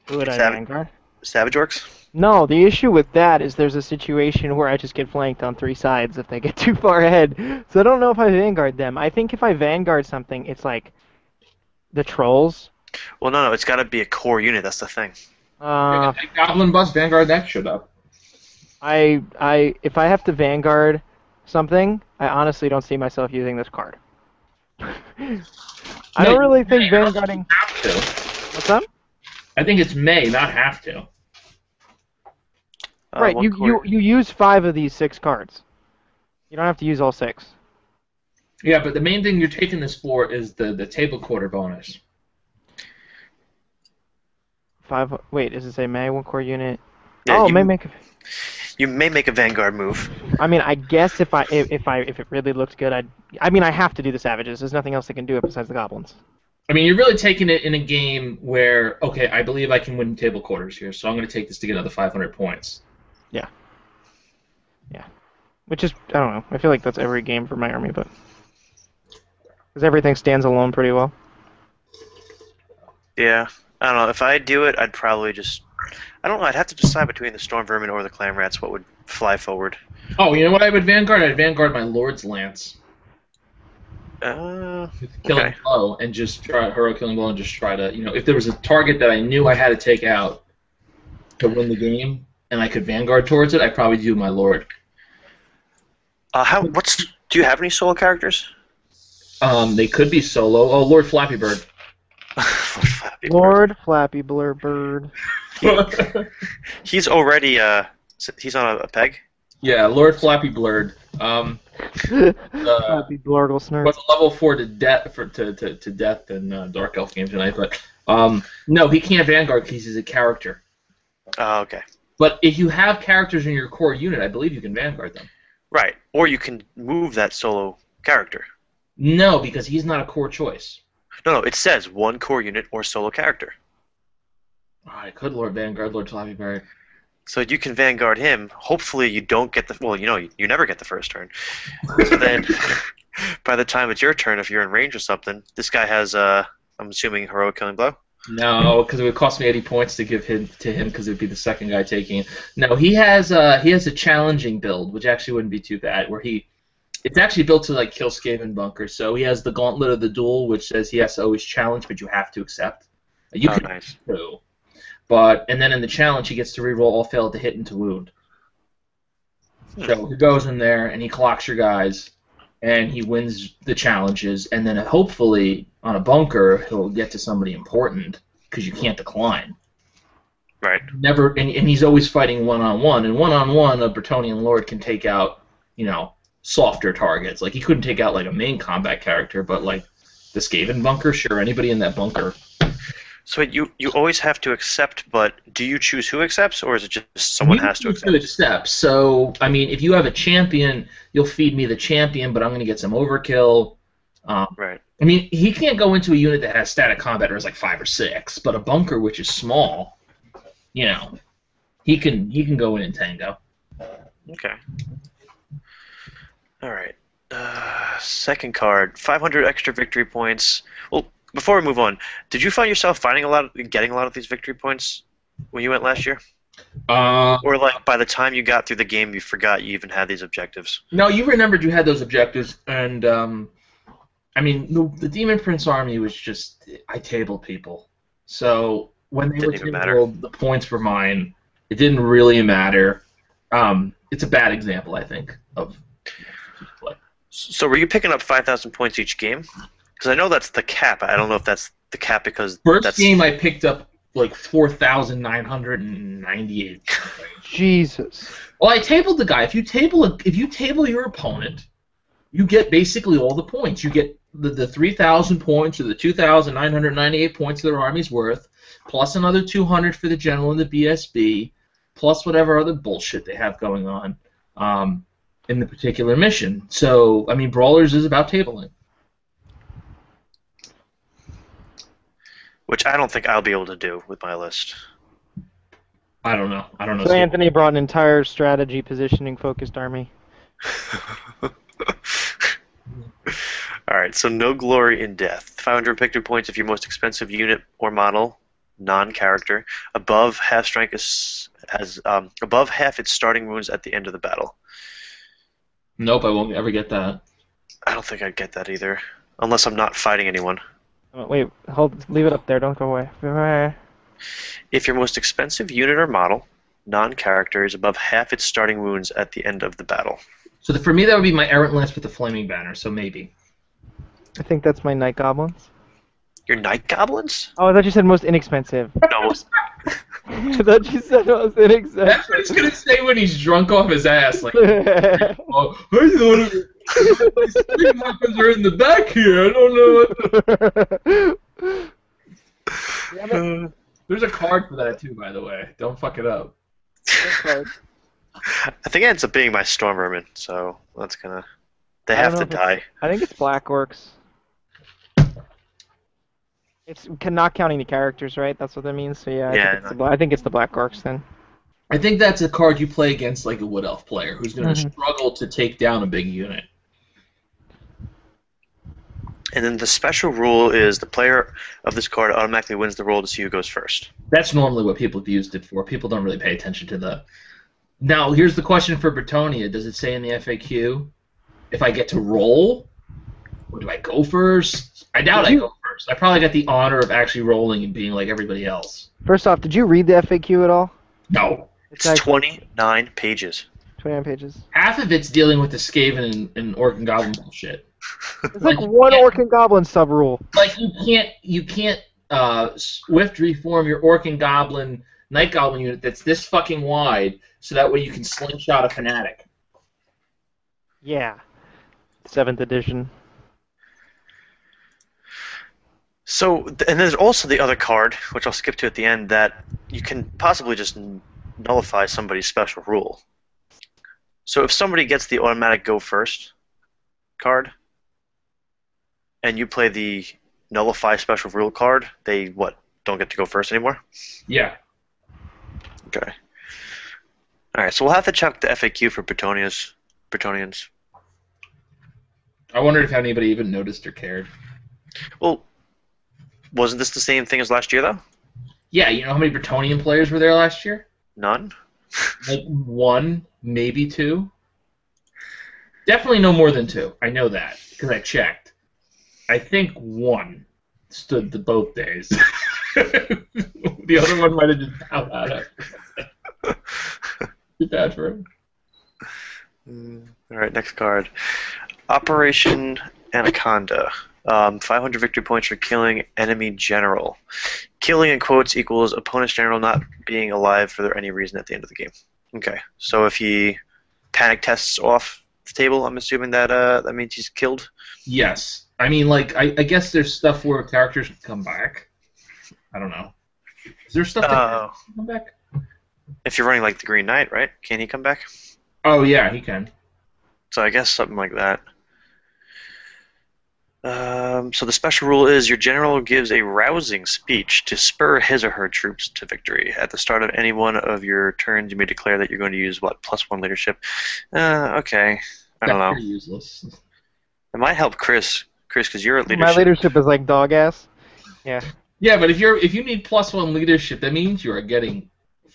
Who would I Savage- Vanguard? Savage Orcs? No, the issue with that is there's a situation where I just get flanked on 3 sides if they get too far ahead. So I don't know if I Vanguard them. I think if I Vanguard something, it's like the trolls. Well, no, it's got to be a core unit. That's the thing. Goblin Bus Vanguard that shit up. If I have to Vanguard something, I honestly don't see myself using this card. I don't really think Vanguarding... Have to. What's up? I think it's may, not have to. Right, you use 5 of these 6 cards. You don't have to use all 6. Yeah, but the main thing you're taking this for is the table quarter bonus. Wait, does it say may one core unit? Yeah, Oh, may make. you may make a Vanguard move. I mean, I guess if it really looks good, I mean, I have to do the savages. There's nothing else that can do it besides the goblins. I mean, you're really taking it in a game where, okay, I believe I can win table quarters here, so I'm going to take this to get another 500 points. Yeah. Yeah. Which is, I don't know. I feel like that's every game for my army, but because everything stands alone pretty well. Yeah, I don't know. If I do it, I'd probably just. I don't know. I'd have to decide between the Storm Vermin or the Clan Rats what would fly forward. Oh, you know what I would Vanguard? I'd Vanguard my Lord's Lance. Killing Okay. blow and just try hero killing blow and just try to, if there was a target that I knew I had to take out to win the game and I could Vanguard towards it, I'd probably do my Lord. Do you have any solo characters? They could be solo. Oh, Lord Flappy Bird. Lord Flappy Bird. He's already he's on a peg. Yeah, Lord Flappy Blurred. Flappy Blurgle Snurk. Was a level 4 to death to death in Dark Elf game tonight, but no, he can't Vanguard because he's a character. Oh, okay. But if you have characters in your core unit, I believe you can Vanguard them. Right, or you can move that solo character. No, because he's not a core choice. No, it says one core unit or solo character. Oh, I could Lord Vanguard Lord Flappy Bird. So you can Vanguard him. Hopefully you don't get the... Well, you never get the first turn. So then, by the time it's your turn, if you're in range or something, this guy has, I'm assuming, Heroic Killing Blow? No, because it would cost me 80 points to give him to him because it would be the second guy taking it. No, he has a challenging build, which actually wouldn't be too bad, where it's actually built to like kill Skaven Bunker. So he has the Gauntlet of the Duel, which says he has to always challenge, but you have to accept. You can nice. too. And then in the challenge, he gets to reroll all failed to hit and to wound. So he goes in there and he clocks your guys, and he wins the challenges, and then hopefully on a bunker he'll get to somebody important because you can't decline. Right. Never, and he's always fighting one-on-one, and one-on-one a Bretonnian Lord can take out, softer targets. Like he couldn't take out like a main combat character, but like the Skaven Bunker, sure, anybody in that bunker. So you always have to accept, but do you choose who accepts, or is it just someone has to accept? So, I mean, if you have a champion, you'll feed me the champion, but I'm going to get some overkill. Right. I mean, he can't go into a unit that has static combat or is like 5 or 6, but a bunker which is small, he can go in and tango. Okay. All right. Second card, 500 extra victory points. Well, before we move on, did you find yourself getting a lot of these victory points when you went last year? Or like by the time you got through the game, you forgot you even had these objectives? No, you remembered you had those objectives, and I mean, the Demon Prince army was just I tabled people. So when they were tabled, the points were mine. It didn't really matter. It's a bad example, I think, of play. So were you picking up 5,000 points each game? Because I know that's the cap. I don't know if that's the cap because first game I picked up like 4,998. Jesus. Well, I tabled the guy. If you table your opponent, you get basically all the points. You get the 3,000 points or the 2,998 points their army's worth, plus another 200 for the general and the BSB, plus whatever other bullshit they have going on in the particular mission. So, I mean, Brawlers is about tabling. Which I don't think I'll be able to do with my list. I don't know. So Anthony brought an entire strategy positioning focused army. Alright, so no glory in death. 500 victory points if your most expensive unit or model, non-character, above half strength has above half its starting wounds at the end of the battle. Nope, I won't ever get that. I don't think I'd get that either, unless I'm not fighting anyone. Wait, leave it up there. Don't go away. If your most expensive unit or model, non-character, is above half its starting wounds at the end of the battle. So for me, that would be my Errant Lance with the Flaming Banner, so maybe. I think that's my Night Goblins. Your Night Goblins? Oh, I thought you said most inexpensive. No. I thought you said most inexpensive. That's what he's going to say when he's drunk off his ass. Like, oh, My string weapons are in the back here. I don't know what. Damn it. There's a card for that too, by the way. Don't fuck it up. Card. I think it ends up being my Storm Vermin, so that's gonna. They I don't have know to if it's- die. I think it's Black Orcs. It's not counting the characters, right? That's what that means. So yeah, I think it's the Black Orcs then. I think that's a card you play against like a Wood Elf player who's going to Mhm. struggle to take down a big unit. And then the special rule is the player of this card automatically wins the roll to see who goes first. That's normally what people have used it for. People don't really pay attention to the. Now, here's the question for Bretonia. Does it say in the FAQ if I get to roll, or do I go first? I doubt I go first. I probably got the honor of actually rolling and being like everybody else. First off, did you read the FAQ at all? No. It's 29 pages. 29 pages. Half of it's dealing with the Skaven and Orc and Goblin bullshit. It's like one Orc and Goblin sub rule. Like you can't swift reform your Orc and Goblin Night Goblin unit that's this fucking wide, so that way you can slingshot a fanatic. Yeah. 7th edition. So, and there's also the other card, which I'll skip to at the end, that you can possibly just nullify somebody's special rule. So if somebody gets the automatic go first card, and you play the nullify special rule card, they, don't get to go first anymore? Yeah. Okay. Alright, so we'll have to check the FAQ for Bretonians. I wondered if anybody even noticed or cared. Well, wasn't this the same thing as last year, though? Yeah, you know how many Bretonian players were there last year? None? Like 1, maybe 2. Definitely no more than 2. I know that, because I checked. I think 1 stood the both days. The other one might have just bowed out after. Too bad for him. Alright, next card. Operation Anaconda. 500 victory points for killing enemy general. Killing in quotes equals opponent's general not being alive for any reason at the end of the game. Okay, so if he panic tests off the table, I'm assuming that that means he's killed? Yes. I mean, like, I guess there's stuff where characters can come back. I don't know. Is there stuff that can come back? If you're running like the Green Knight, right? Can he come back? Oh, yeah, he can. So I guess something like that. So the special rule is your general gives a rousing speech to spur his or her troops to victory. At the start of any one of your turns, you may declare that you're going to use, +1 leadership. Okay. I don't know. That's pretty useless. It might help Chris, because you're at leadership. My leadership is like dog ass. Yeah. Yeah, but if you need +1 leadership, that means you are getting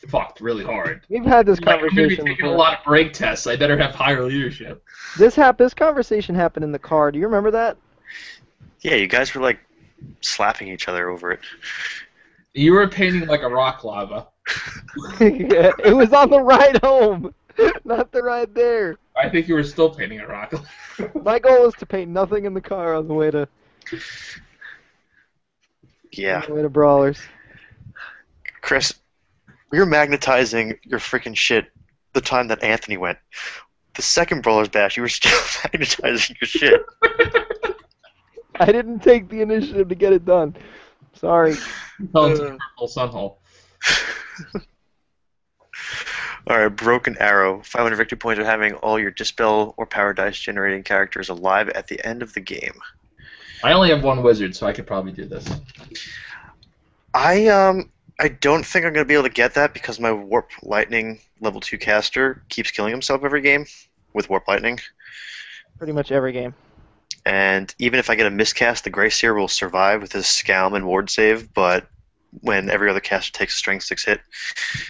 fucked really hard. We've had this Like, I'm going to be conversation taking before. a lot of break tests. I better have higher leadership. This conversation happened in the car. Do you remember that? Yeah, you guys were like slapping each other over it. You were painting like a rock lava. Yeah, it was on the ride home, not the ride there. I think you were still painting a rock lava. My goal is to paint nothing in the car on the way to Yeah. Brawlers. Chris, we were magnetizing your freaking shit the time that Anthony went. The second Brawlers Bash, you were still magnetizing your shit. I didn't take the initiative to get it done. Sorry. Fell into the purple sunhole. Alright, Broken Arrow. 500 victory points for having all your Dispel or Power Dice generating characters alive at the end of the game. I only have 1 wizard, so I could probably do this. I don't think I'm going to be able to get that because my Warp Lightning level 2 caster keeps killing himself every game with Warp Lightning. Pretty much every game. And even if I get a miscast, the Grey Seer will survive with his Scalm and Ward save, but when every other caster takes a Strength 6 hit,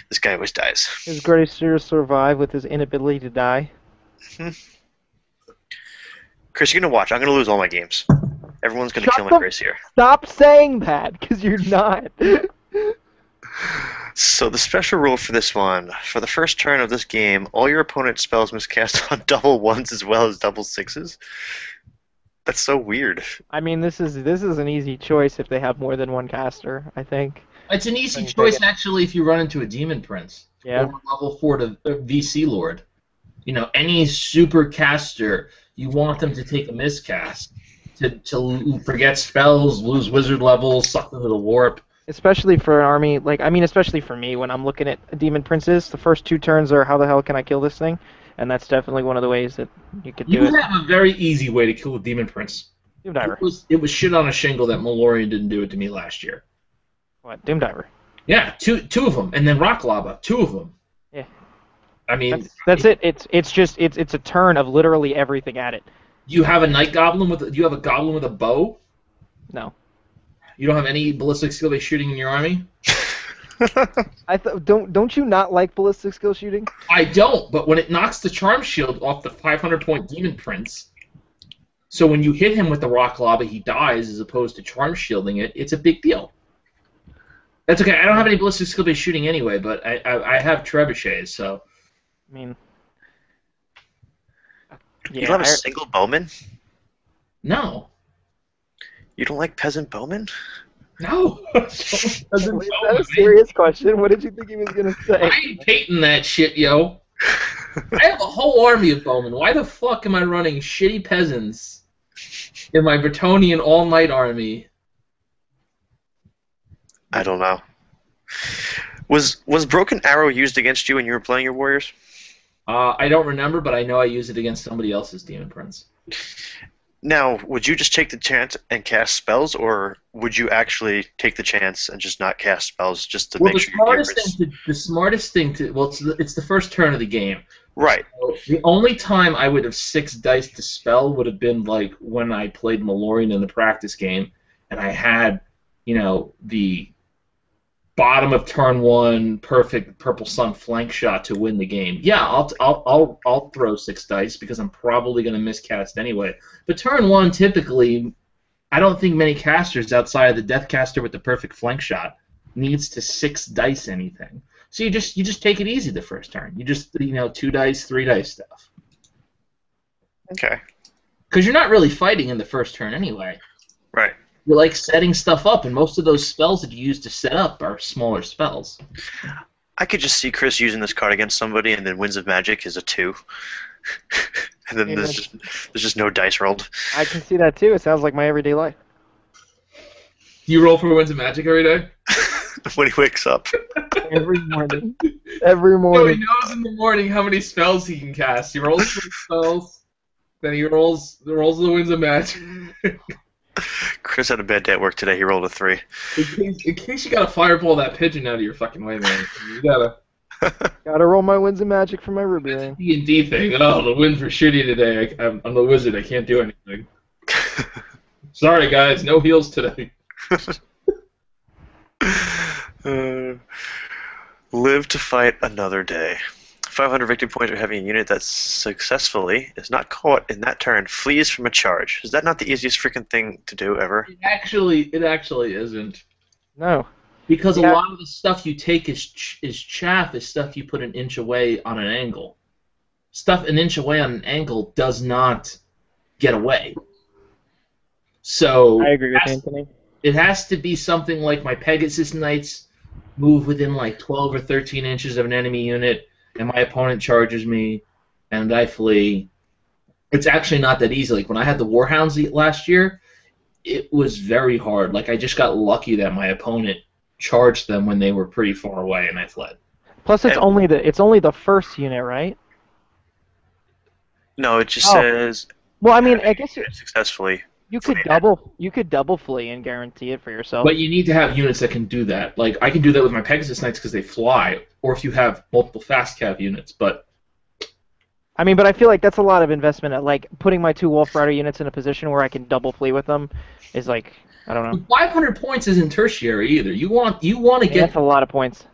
this guy always dies. His Gracier survive with his inability to die. Chris, you're going to watch. I'm going to lose all my games. Everyone's going to kill my Grey Seer. Stop saying that, because you're not. So the special rule for this one, for the first turn of this game, all your opponent's spells must cast on double 1s as well as double 6s. That's so weird. I mean, this is an easy choice if they have more than one caster, I think. It's an easy choice, actually, if you run into a Demon Prince. Yeah. Or level 4 to VC Lord. You know, any super caster You want them to take a miscast, to forget spells, lose wizard levels, suck into the warp. Especially for an army, like, I mean, especially for me, when I'm looking at demon princes, the first 2 turns are how the hell can I kill this thing? And that's definitely one of the ways that you could do You it. have a very easy way to kill a demon prince. Doom Diver. It was shit on a shingle that Malorian didn't do it to me last year. What? Doom Diver. Yeah, two of them, and then Rock Lava, 2 of them. Yeah. I mean, That's it. It's a turn of literally everything at it. you have a night goblin do you have a goblin with a bow? No. You don't have any ballistic skill-based shooting in your army? Don't you not like ballistic skill shooting? I don't, but when it knocks the charm shield off the 500-point demon prince, so when you hit him with the rock lava, he dies as opposed to charm shielding it. It's a big deal. That's okay. I don't have any ballistic skill-based shooting anyway, but I have trebuchets, so. I mean, You don't have a single bowman? No. You don't like peasant bowmen? No. Is that a serious question? What did you think he was gonna say? I ain't painting that shit, yo. I have a whole army of bowmen. Why the fuck am I running shitty peasants in my Bretonnian all-night army? I don't know. Was Broken Arrow used against you when you were playing your warriors? I don't remember, but I know I used it against somebody else's demon prince. Now, would you just take the chance and cast spells, or would you actually take the chance and just not cast spells just to make sure the smartest thing to it's the first turn of the game. Right. So the only time I would have 6 dice to spell would have been like when I played Malorian in the practice game, and I had, the bottom of turn 1 perfect purple sun flank shot to win the game. Yeah, I'll throw 6 dice because I'm probably going to miscast anyway. But turn 1 typically, I don't think many casters outside of the death caster with the perfect flank shot needs to 6 dice anything. So you just take it easy the first turn. You just 2 dice, 3 dice stuff. Okay. Because you're not really fighting in the first turn anyway. Right. You're like setting stuff up, and most of those spells that you use to set up are smaller spells. I could just see Chris using this card against somebody, and then Winds of Magic is a 2. And then there's just no dice rolled. I can see that too. It sounds like my everyday life. You roll for Winds of Magic every day? When he wakes up. Every morning. Every So morning. he knows in the morning how many spells he can cast. He rolls 3 spells, then he rolls the Winds of Magic. Chris had a bad day at work today. He rolled a 3. In case you gotta fireball that pigeon out of your fucking way, man. You gotta. Gotta roll my winds of magic for my ruby ring. D&D thing. Oh, the winds were shitty today. I'm the wizard. I can't do anything. Sorry, guys. No heals today. Live to fight another day. 500 victory points for having a unit that successfully is not caught in that turn flees from a charge. Is that not the easiest freaking thing to do ever? It actually isn't. No. Because a lot of the stuff you take is chaff is stuff you put an inch away on an angle. Stuff an inch away on an angle does not get away. So I agree with Anthony. It has to be something like my Pegasus Knights move within like 12 or 13 inches of an enemy unit, and my opponent charges me, and I flee. It's actually not that easy. Like when I had the Warhounds last year, it was very hard. Like I just got lucky that my opponent charged them when they were pretty far away, and I fled. Plus, it's only the first unit, right? No, it just says. Well, I mean, I guess successfully. You could double flee and guarantee it for yourself. But you need to have units that can do that. Like I can do that with my Pegasus Knights because they fly, or if you have multiple fast cav units. But I mean, but I feel like that's a lot of investment. Like putting my 2 Wolf Rider units in a position where I can double flee with them is like, I don't know. 500 points isn't tertiary either. You want to get. That's a lot of points.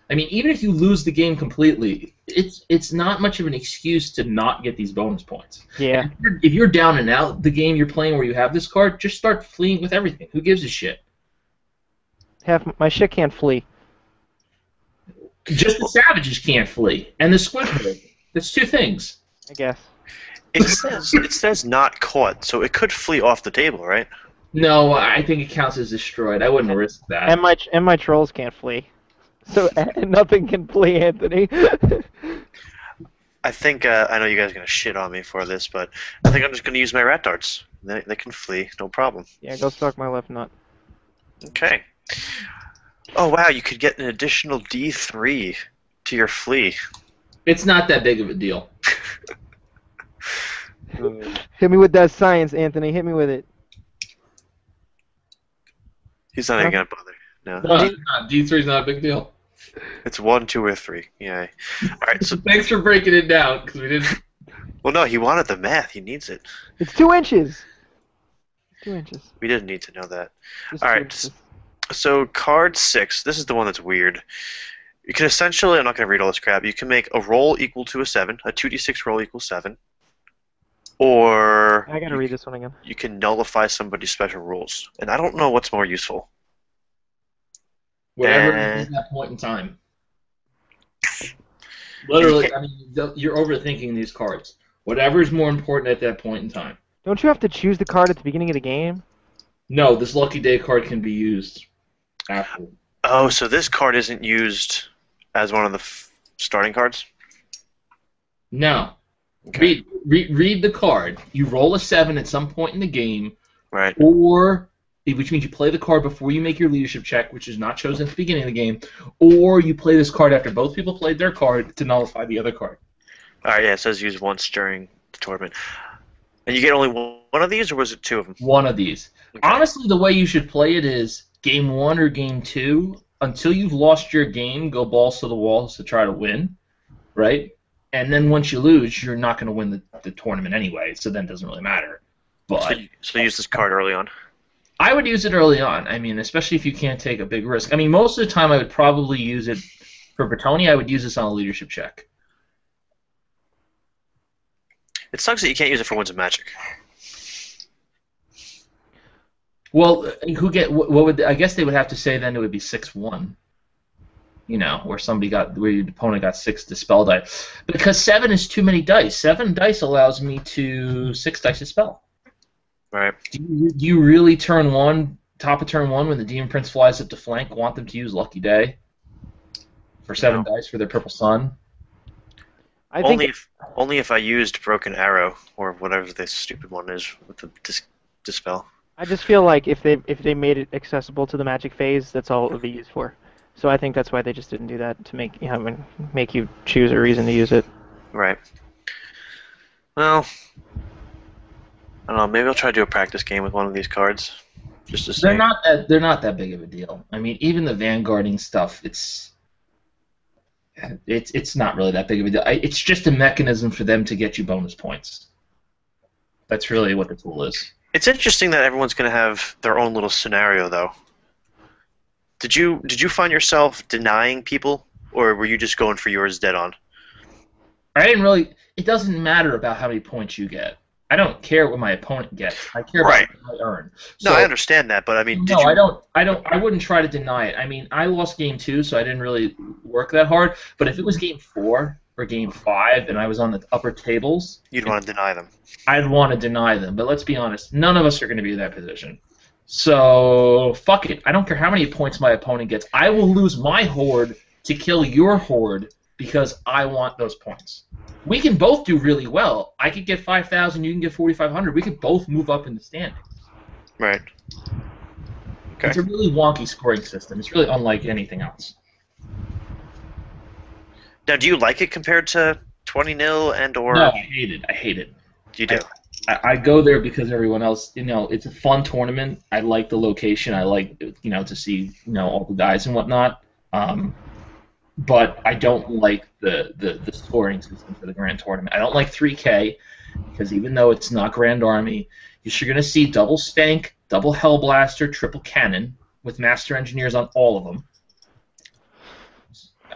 I mean, even if you lose the game completely, it's not much of an excuse to not get these bonus points. Yeah. If you're down and out the game you're playing where you have this card, just start fleeing with everything. Who gives a shit? My shit can't flee. Just the savages can't flee, and the squid. That's 2 things. I guess. It says not caught, so it could flee off the table, right? No, I think it counts as destroyed. I wouldn't risk that. And my trolls can't flee. So nothing can flee, Anthony. I think I know you guys are gonna shit on me for this, but I think I'm just gonna use my rat darts. They can flee, no problem. Yeah, go suck my left nut. Okay. Oh wow, you could get an additional D3 to your flee. It's not that big of a deal. Hit me with that science, Anthony. Hit me with it. He's not even gonna bother. No. No, it's not. D3 is not a big deal. It's 1, 2, or 3. Yeah. All right. So Thanks for breaking it down, because we didn't. well, no, he wanted the math. He needs it. It's 2 inches. 2 inches. We didn't need to know that. Just All 2 right. inches. So card 6. This is the one that's weird. You can essentially, I'm not gonna read all this crap. You can make a roll equal to a 7, a 2d6 roll equals 7, or I gotta read this one again. you can nullify somebody's special rules. And I don't know what's more useful. Whatever it is at that point in time. Literally, I mean, you're overthinking these cards. Whatever is more important at that point in time. Don't you have to choose the card at the beginning of the game? No, this Lucky Day card can be used after. Oh, so this card isn't used as one of the starting cards? No. Okay. Read the card. You roll a 7 at some point in the game, Right. or which means you play the card before you make your leadership check, which is not chosen at the beginning of the game, or you play this card after both people played their card to nullify the other card. All right, yeah, it says use once during the tournament. And you get only one of these, or was it 2 of them? One of these. Okay. Honestly, the way you should play it is game 1 or game 2. Until you've lost your game, go balls to the walls to try to win, right? And then once you lose, you're not going to win the tournament anyway, so then it doesn't really matter. But So use this card early on. I would use it early on. I mean, especially if you can't take a big risk. I mean, most of the time I would probably use it for Bertoni. I would use this on a leadership check. It sucks that you can't use it for Winds of Magic. Well, what would I guess they would have to say then it would be 6-1. You know, where your opponent got 6 dispel dice. Because 7 is too many dice. 7 dice allows me to 6 dice dispel. Right. Do you really top of turn 1 when the Demon Prince flies up to flank, want them to use Lucky Day for 7 dice for their Purple Sun? I think Only if I used Broken Arrow or whatever this stupid one is with the dispel. I just feel like if they made it accessible to the Magic phase, that's all it would be used for. So I think that's why they just didn't do that, to make you choose a reason to use it. Right. Well, I don't know. Maybe I'll try to do a practice game with one of these cards, just to see. They're not that big of a deal. I mean, even the vanguarding stuff, it's not really that big of a deal. It's just a mechanism for them to get you bonus points. That's really what the tool is. It's interesting that everyone's going to have their own little scenario, though. Did you find yourself denying people, or were you just going for yours dead on? I didn't really. It doesn't matter about how many points you get. I don't care what my opponent gets. I care about what I earn. No, So, I understand that, but I mean, no, I don't. I wouldn't try to deny it. I mean, I lost game 2, so I didn't really work that hard. But if it was game 4 or game 5, and I was on the upper tables, you'd want to deny them. I'd want to deny them. But let's be honest, none of us are going to be in that position. So fuck it. I don't care how many points my opponent gets. I will lose my horde to kill your horde because I want those points. We can both do really well. I could get 5,000, you can get 4,500. We could both move up in the standings. Right. Okay. It's a really wonky scoring system. It's really unlike anything else. Now, do you like it compared to 20-0 and or? No, I hate it. I hate it. You do. I go there because everyone else, it's a fun tournament. I like the location. I like, to see, all the guys and whatnot. But I don't like the scoring system for the Grand Tournament. I don't like 3K because even though it's not Grand Army, you're going to see double Stank, double Hellblaster, triple Cannon with Master Engineers on all of them.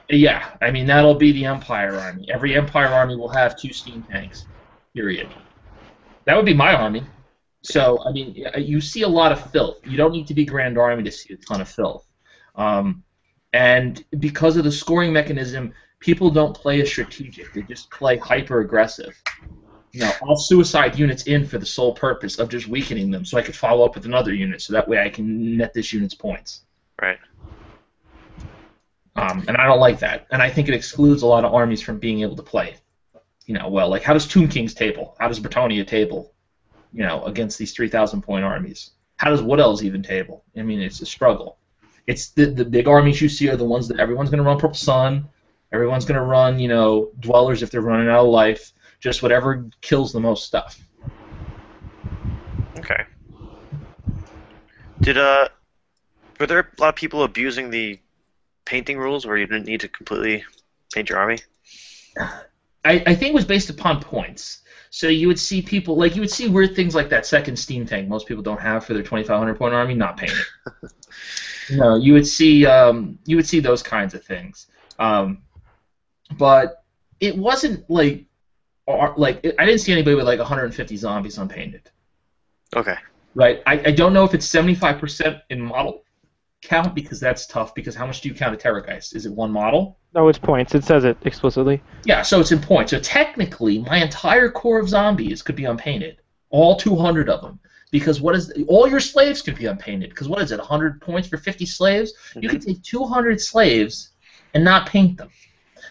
Yeah, I mean, that'll be the Empire Army. Every Empire Army will have 2 steam tanks, period. That would be my army. So, I mean, you see a lot of filth. You don't need to be Grand Army to see a ton of filth. And because of the scoring mechanism, people don't play as strategic. They just play hyper-aggressive. I'll suicide units in for the sole purpose of just weakening them so I could follow up with another unit so that way I can net this unit's points. Right. And I don't like that. And I think it excludes a lot of armies from being able to play. well, like how does Tomb King's table? How does Bretonnia table? Against these 3,000-point armies. How does Wood Elves even table? I mean, it's a struggle. It's the big armies you see are the ones that everyone's going to run Purple Sun. Everyone's going to run, Dwellers if they're running out of life. Just whatever kills the most stuff. Okay. Were there a lot of people abusing the painting rules where you didn't need to completely paint your army? I think it was based upon points. So you would see people, you would see weird things like that second steam tank most people don't have for their 2,500-point army, not painted. You would see those kinds of things. But it wasn't I didn't see anybody with 150 zombies unpainted. Okay. Right. I don't know if it's 75% in model count because that's tough. Because how much do you count a Terrorgeist? Is it one model? No, it's points. It says it explicitly. Yeah, so it's in points. So technically, my entire core of zombies could be unpainted, all 200 of them. Because all your slaves could be unpainted. Because what is it? 100 points for 50 slaves? Mm-hmm. You could take 200 slaves and not paint them.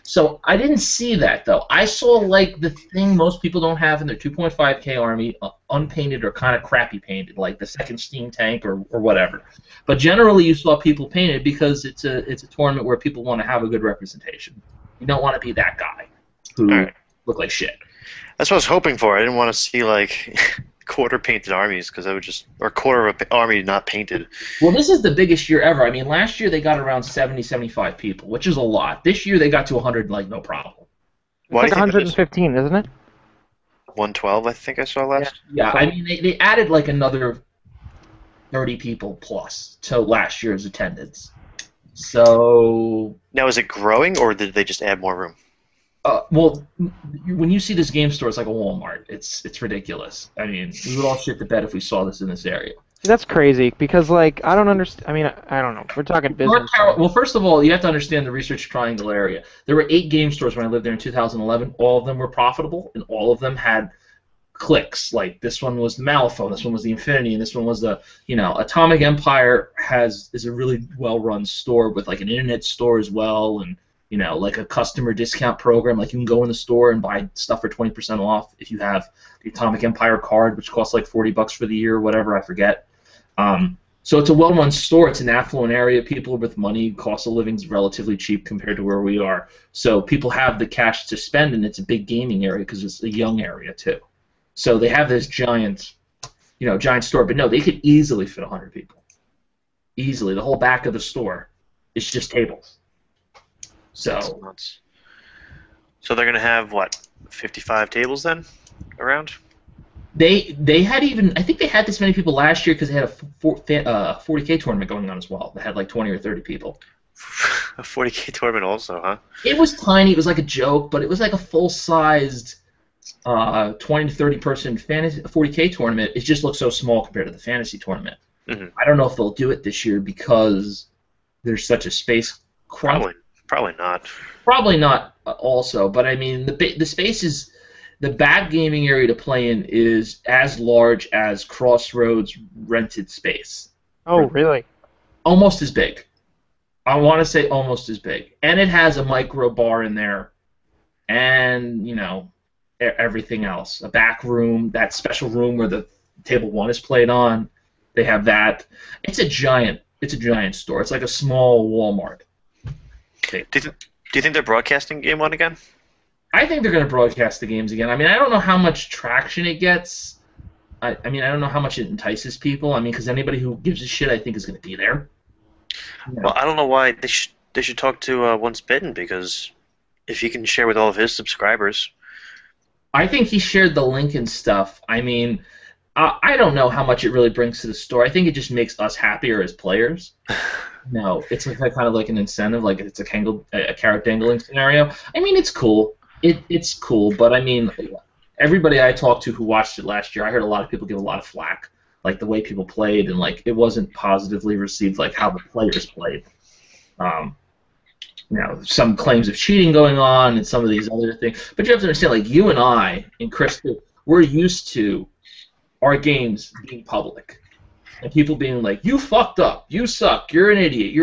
So I didn't see that, though. I saw, the thing most people don't have in their 2.5K army, unpainted or kind of crappy painted, like the second steam tank or whatever. But generally, you saw people painted because it's a tournament where people want to have a good representation. You don't want to be that guy who look like shit. That's what I was hoping for. I didn't want to see, quarter painted armies because I would or quarter of an army not painted. Well, this is the biggest year ever. I mean, last year they got around 70, 75 people, which is a lot. This year they got to 100 no problem. It's 115, isn't it? 112, I think I saw last. Yeah, I mean they added another 30 people plus to last year's attendance. So now is it growing or did they just add more room? Well, when you see this game store, it's like a Walmart. It's ridiculous. I mean, we would all shit the bed if we saw this in this area. That's crazy because, I don't understand. I mean, I don't know. We're talking business. Well, first of all, you have to understand the Research Triangle area. There were 8 game stores when I lived there in 2011. All of them were profitable, and all of them had clicks. Like this one was the Malifaux, this one was the Infinity, and this one was the Atomic Empire is a really well-run store with an internet store as well, and a customer discount program. You can go in the store and buy stuff for 20% off if you have the Atomic Empire card, which costs $40 for the year or whatever, I forget. So it's a well-run store. It's an affluent area. People with money, cost of living is relatively cheap compared to where we are. So people have the cash to spend, and it's a big gaming area because it's a young area too. So they have this giant store. But no, they could easily fit 100 people. Easily. The whole back of the store is just tables. So they're going to have, 55 tables then around? They had I think they had this many people last year because they had a 40K tournament going on as well. They had 20 or 30 people. A 40K tournament also, huh? It was tiny. It was a joke, but it was a full-sized 20 to 30 person fantasy 40K tournament. It just looked so small compared to the fantasy tournament. Mm-hmm. I don't know if they'll do it this year because there's such a space crunch. Probably not. Probably not also, but I mean the space is the bad gaming area to play in is as large as Crossroads rented space. Oh, really? Almost as big. I want to say almost as big. And it has a micro bar in there and, everything else. A back room, that special room where the table 1 is played on. They have that. It's a giant store. It's like a small Walmart. Do you think they're broadcasting Game 1 again? I think they're going to broadcast the games again. I mean, I don't know how much traction it gets. I don't know how much it entices people. I mean, because anybody who gives a shit, I think, is going to be there. Well, I don't know why they should talk to Once Bitten, because if he can share with all of his subscribers. I think he shared the link and stuff. I mean, I don't know how much it really brings to the store. I think it just makes us happier as players. No, it's kind of like an incentive, it's a carrot dangling scenario. I mean, it's cool. It's cool, but I mean, everybody I talked to who watched it last year, I heard a lot of people give a lot of flack, the way people played, and it wasn't positively received, how the players played. Some claims of cheating going on, and some of these other things. But you have to understand, you and I and Chris, we're used to our games being public. And people being you fucked up, you suck, you're an idiot,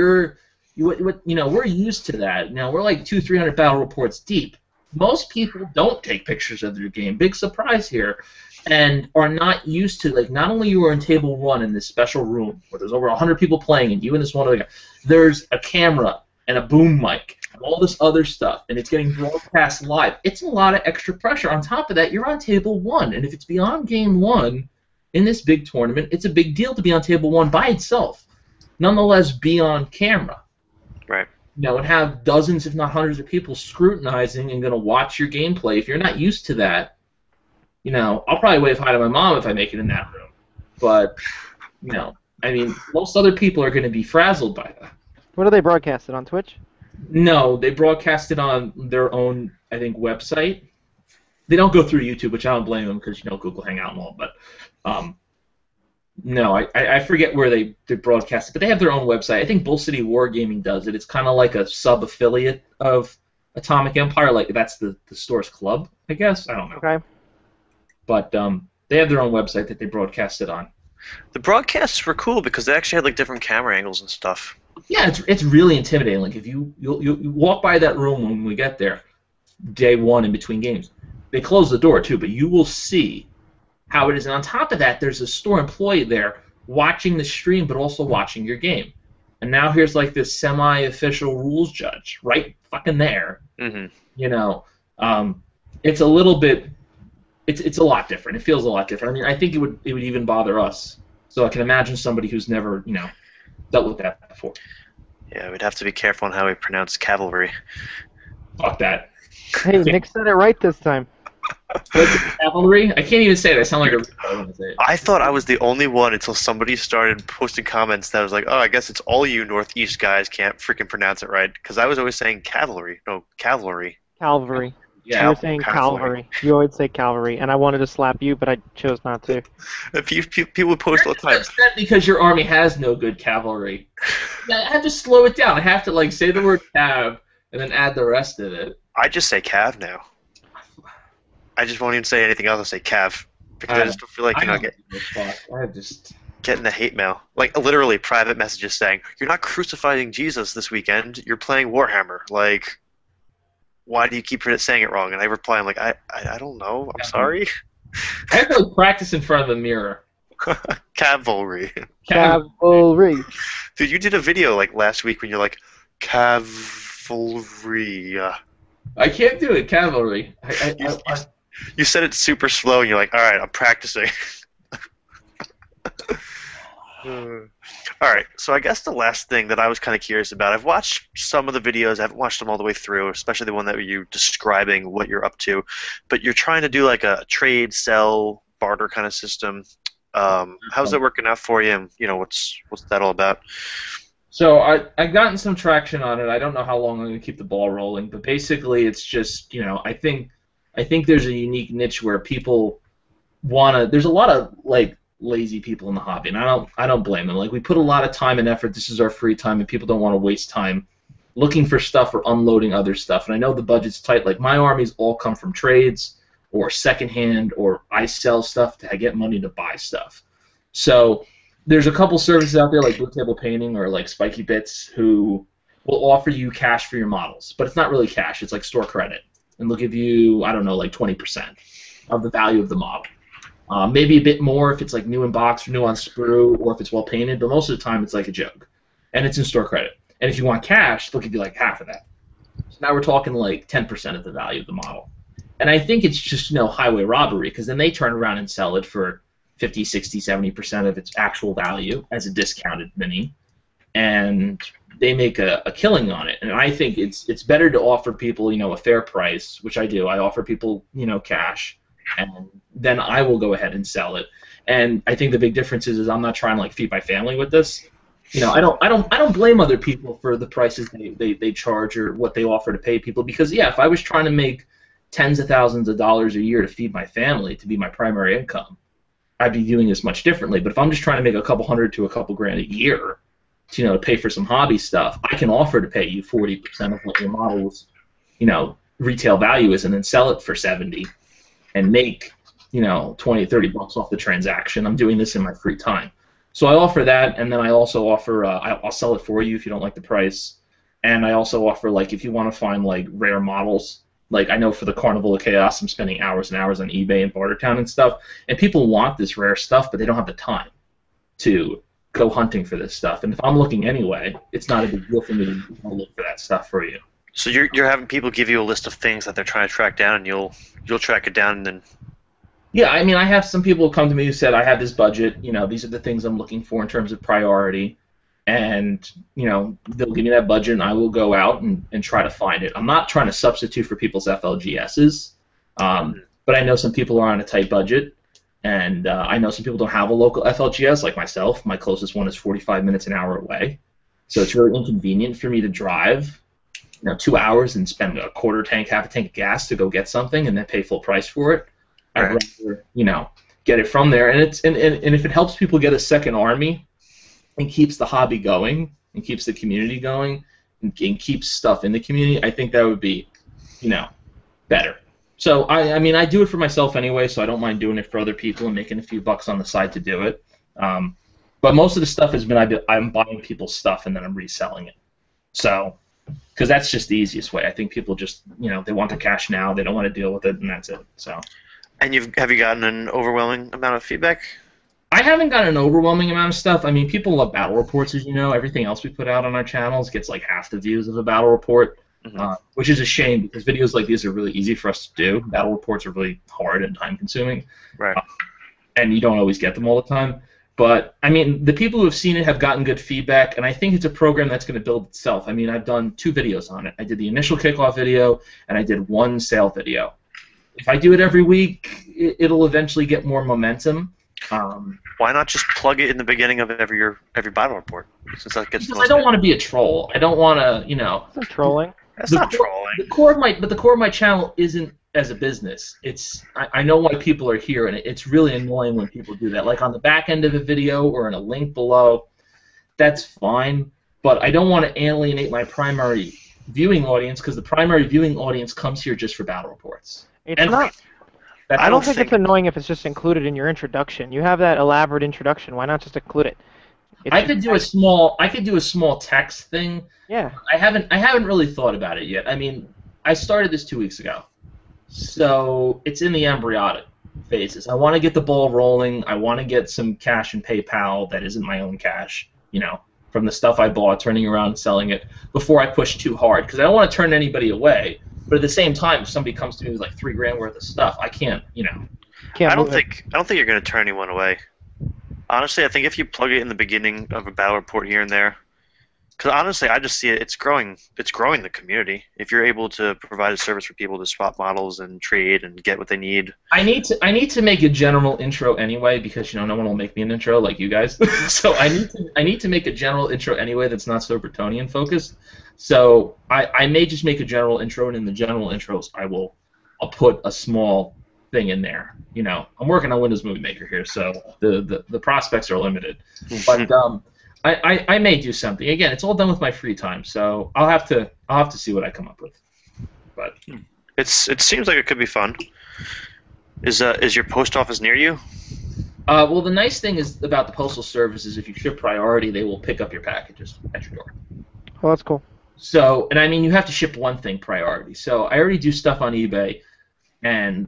we're used to that. Now we're 200-300 battle reports deep. most people don't take pictures of their game. Big surprise here. And are not used to, like, not only you are in table one in this special room where there's over 100 people playing and you and this one other guy, there's a camera and a boom mic and all this other stuff, and it's getting broadcast live. It's a lot of extra pressure. On top of that, you're on table one, and if it's beyond game one in this big tournament, it's a big deal to be on table one by itself. Nonetheless, be on camera. Right. You know, and have dozens, if not hundreds, of people scrutinizing and going to watch your gameplay. If you're not used to that, you know, I'll probably wave hi to my mom if I make it in that room. But, you know, I mean, most other people are going to be frazzled by that. What do they broadcast it on Twitch? No, they broadcast it on their own, I think, website. They don't go through YouTube, which I don't blame them because, you know, Google Hangout and all. But, no, I forget where they broadcast it. But they have their own website. I think Bull City Wargaming does it. It's kind of like a sub-affiliate of Atomic Empire. Like, that's the store's club, I guess. I don't know. Okay. But they have their own website that they broadcast it on. The broadcasts were cool because they actually had like different camera angles and stuff. Yeah, it's really intimidating. Like if you walk by that room when we get there, day one in between games, they close the door too, but you will see how it is. And on top of that, there's a store employee there watching the stream, but also watching your game. And now here's like this semi-official rules judge right fucking there. Mm-hmm. You know, it's a little bit. It's a lot different. It feels a lot different. I mean, I think it would even bother us. So I can imagine somebody who's never, you know, dealt with that before. Yeah, we'd have to be careful on how we pronounce cavalry. Fuck that. Hey, Nick said it right this time. Cavalry? I can't even say it. I sound like a retard when I say it. I thought I was the only one until somebody started posting comments that was like, oh, I guess it's all you Northeast guys can't freaking pronounce it right. Because I was always saying cavalry. No, cavalry. Calvary. Yeah. You were saying Calvary. You always say Calvary, and I wanted to slap you, but I chose not to. People would post all the time. That's because your army has no good cavalry. I have to slow it down. I have to like say the word cav and then add the rest of it. I just say cav now. I just won't even say anything else. I say cav because I just don't feel like getting the hate mail. Like literally private messages saying you're not crucifying Jesus this weekend. You're playing Warhammer. Like. Why do you keep saying it wrong? And I reply, I'm like, I don't know. I'm sorry. I have to like, practice in front of the mirror. Cavalry. Cavalry. Dude, you did a video like last week when you're like, cavalry. I can't do it, cavalry. You said it super slow, and you're like, all right, I'm practicing. All right, so I guess the last thing that I was kind of curious about, I've watched some of the videos, I haven't watched them all the way through, especially the one that you describing what you're up to, but you're trying to do like a trade, sell, barter kind of system. How's that working out for you, and you know, what's that all about? So I've gotten some traction on it. I don't know how long I'm going to keep the ball rolling, but basically it's just, you know, I think there's a unique niche where people want to, there's a lot of like lazy people in the hobby, and I don't blame them. Like we put a lot of time and effort. This is our free time, and people don't want to waste time looking for stuff or unloading other stuff. And I know the budget's tight. Like my armies all come from trades or secondhand, or I sell stuff to get money to buy stuff. So there's a couple services out there like Blue Table Painting or like Spiky Bits who will offer you cash for your models, but it's not really cash. It's like store credit, and they'll give you, I don't know, like 20% of the value of the model. Maybe a bit more if it's like new in box or new on sprue, or if it's well painted, but most of the time it's like a joke. And it's in store credit. And if you want cash, they'll give you like half of that. So now we're talking like 10% of the value of the model. And I think it's just, you know, highway robbery, because then they turn around and sell it for 50, 60, 70% of its actual value as a discounted mini. And they make a killing on it. And I think it's better to offer people, you know, a fair price, which I do. I offer people, you know, cash, and then I will go ahead and sell it. And I think the big difference is I'm not trying to like feed my family with this. You know, I don't blame other people for the prices they charge or what they offer to pay people, because yeah, if I was trying to make tens of thousands of dollars a year to feed my family, to be my primary income, I'd be doing this much differently. But if I'm just trying to make a couple hundred to a couple grand a year to, you know, to pay for some hobby stuff, I can offer to pay you 40% of what your model's, you know, retail value is, and then sell it for 70 and make, you know, 20, 30 bucks off the transaction. I'm doing this in my free time. So I offer that, and then I also offer, I'll sell it for you if you don't like the price. And I also offer, like, if you want to find, like, rare models, Like, I know for the Carnival of Chaos, I'm spending hours and hours on eBay and Bartertown and stuff, and people want this rare stuff, but they don't have the time to go hunting for this stuff. And if I'm looking anyway, it's not a big deal for me to look for that stuff for you. So you're having people give you a list of things that they're trying to track down, and you'll track it down, and then. Yeah, I mean, I have some people come to me who said, I have this budget, these are the things I'm looking for in terms of priority, and, they'll give me that budget, and I will go out and try to find it. I'm not trying to substitute for people's FLGSs, but I know some people are on a tight budget, and I know some people don't have a local FLGS, like myself. My closest one is 45 minutes, an hour away, so it's really inconvenient for me to drive 2 hours and spend a quarter tank, half a tank of gas to go get something and then pay full price for it. I'd rather, get it from there, and if it helps people get a second army, and keeps the hobby going, and keeps the community going, and keeps stuff in the community, I think that would be, better. So I mean, I do it for myself anyway, so I don't mind doing it for other people and making a few bucks on the side to do it. But most of the stuff has been I'm buying people's stuff and then I'm reselling it. So, because that's just the easiest way. I think people just, they want the cash now, they don't want to deal with it, and that's it. So. And have you gotten an overwhelming amount of feedback? I haven't gotten an overwhelming amount of stuff. I mean, people love battle reports, as you know. Everything else we put out on our channels gets like half the views of a battle report, which is a shame because videos like these are really easy for us to do. Battle reports are really hard and time-consuming, right? And you don't always get them all the time. But, I mean, the people who have seen it have gotten good feedback, and I think it's a program that's going to build itself. I mean, I've done 2 videos on it. I did the initial kickoff video, and I did 1 sale video. If I do it every week, it'll eventually get more momentum. Why not just plug it in the beginning of every battle report? Since that gets. Because I don't want to be a troll. I don't want to, It's not trolling. That's not trolling. The core of my channel isn't as a business. It's I know why people are here, and it's really annoying when people do that. Like on the back end of a video or in a link below, that's fine. But I don't want to alienate my primary viewing audience because the primary viewing audience comes here just for battle reports. It's not. I don't think it's annoying if it's just included in your introduction. You have that elaborate introduction. Why not just include it? I could do a small text thing. Yeah. I haven't really thought about it yet. I mean, I started this 2 weeks ago, so it's in the embryonic phases. I want to get the ball rolling. I want to get some cash in PayPal that isn't my own cash, from the stuff I bought, turning around and selling it before I push too hard because I don't want to turn anybody away. But at the same time, if somebody comes to me with like $3,000 worth of stuff, I can't, I don't think you're going to turn anyone away. Honestly, I think if you plug it in the beginning of a battle report here and there, because honestly, I just see it's growing the community. If you're able to provide a service for people to swap models and trade and get what they need. I need to make a general intro anyway because no one will make me an intro like you guys. So I need to make a general intro anyway that's not so Bretonian focused. So I may just make a general intro, and in the general intros I'll put a small thing in there. I'm working on Windows Movie Maker here, so the prospects are limited. But I may do something. Again, it's all done with my free time, so I'll have to see what I come up with. But it seems like it could be fun. Is your post office near you? Well, the nice thing about the postal service is if you ship priority, they will pick up your packages at your door. Oh, that's cool. So, and I mean, you have to ship one thing priority. So I already do stuff on eBay, and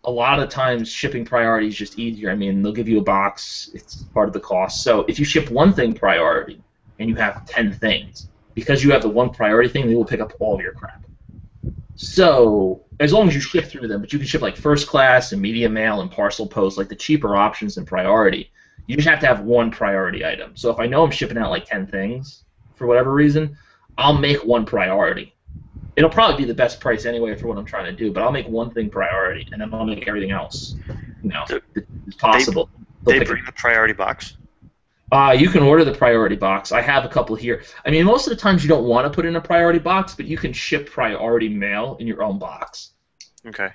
a lot of times shipping priority is just easier. I mean, they'll give you a box. It's part of the cost. So if you ship one thing priority and you have 10 things, because you have the one priority thing, they will pick up all of your crap. So as long as you ship through them, but you can ship like first class and medium mail and parcel post, like the cheaper options than priority. You just have to have one priority item. So if I know I'm shipping out like 10 things for whatever reason, I'll make one priority. It'll probably be the best price anyway for what I'm trying to do, but I'll make one thing priority, and then I'll make everything else, it's possible. They bring the priority box? You can order the priority box. I have a couple here. I mean, most of the times you don't want to put in a priority box, but you can ship priority mail in your own box. Okay.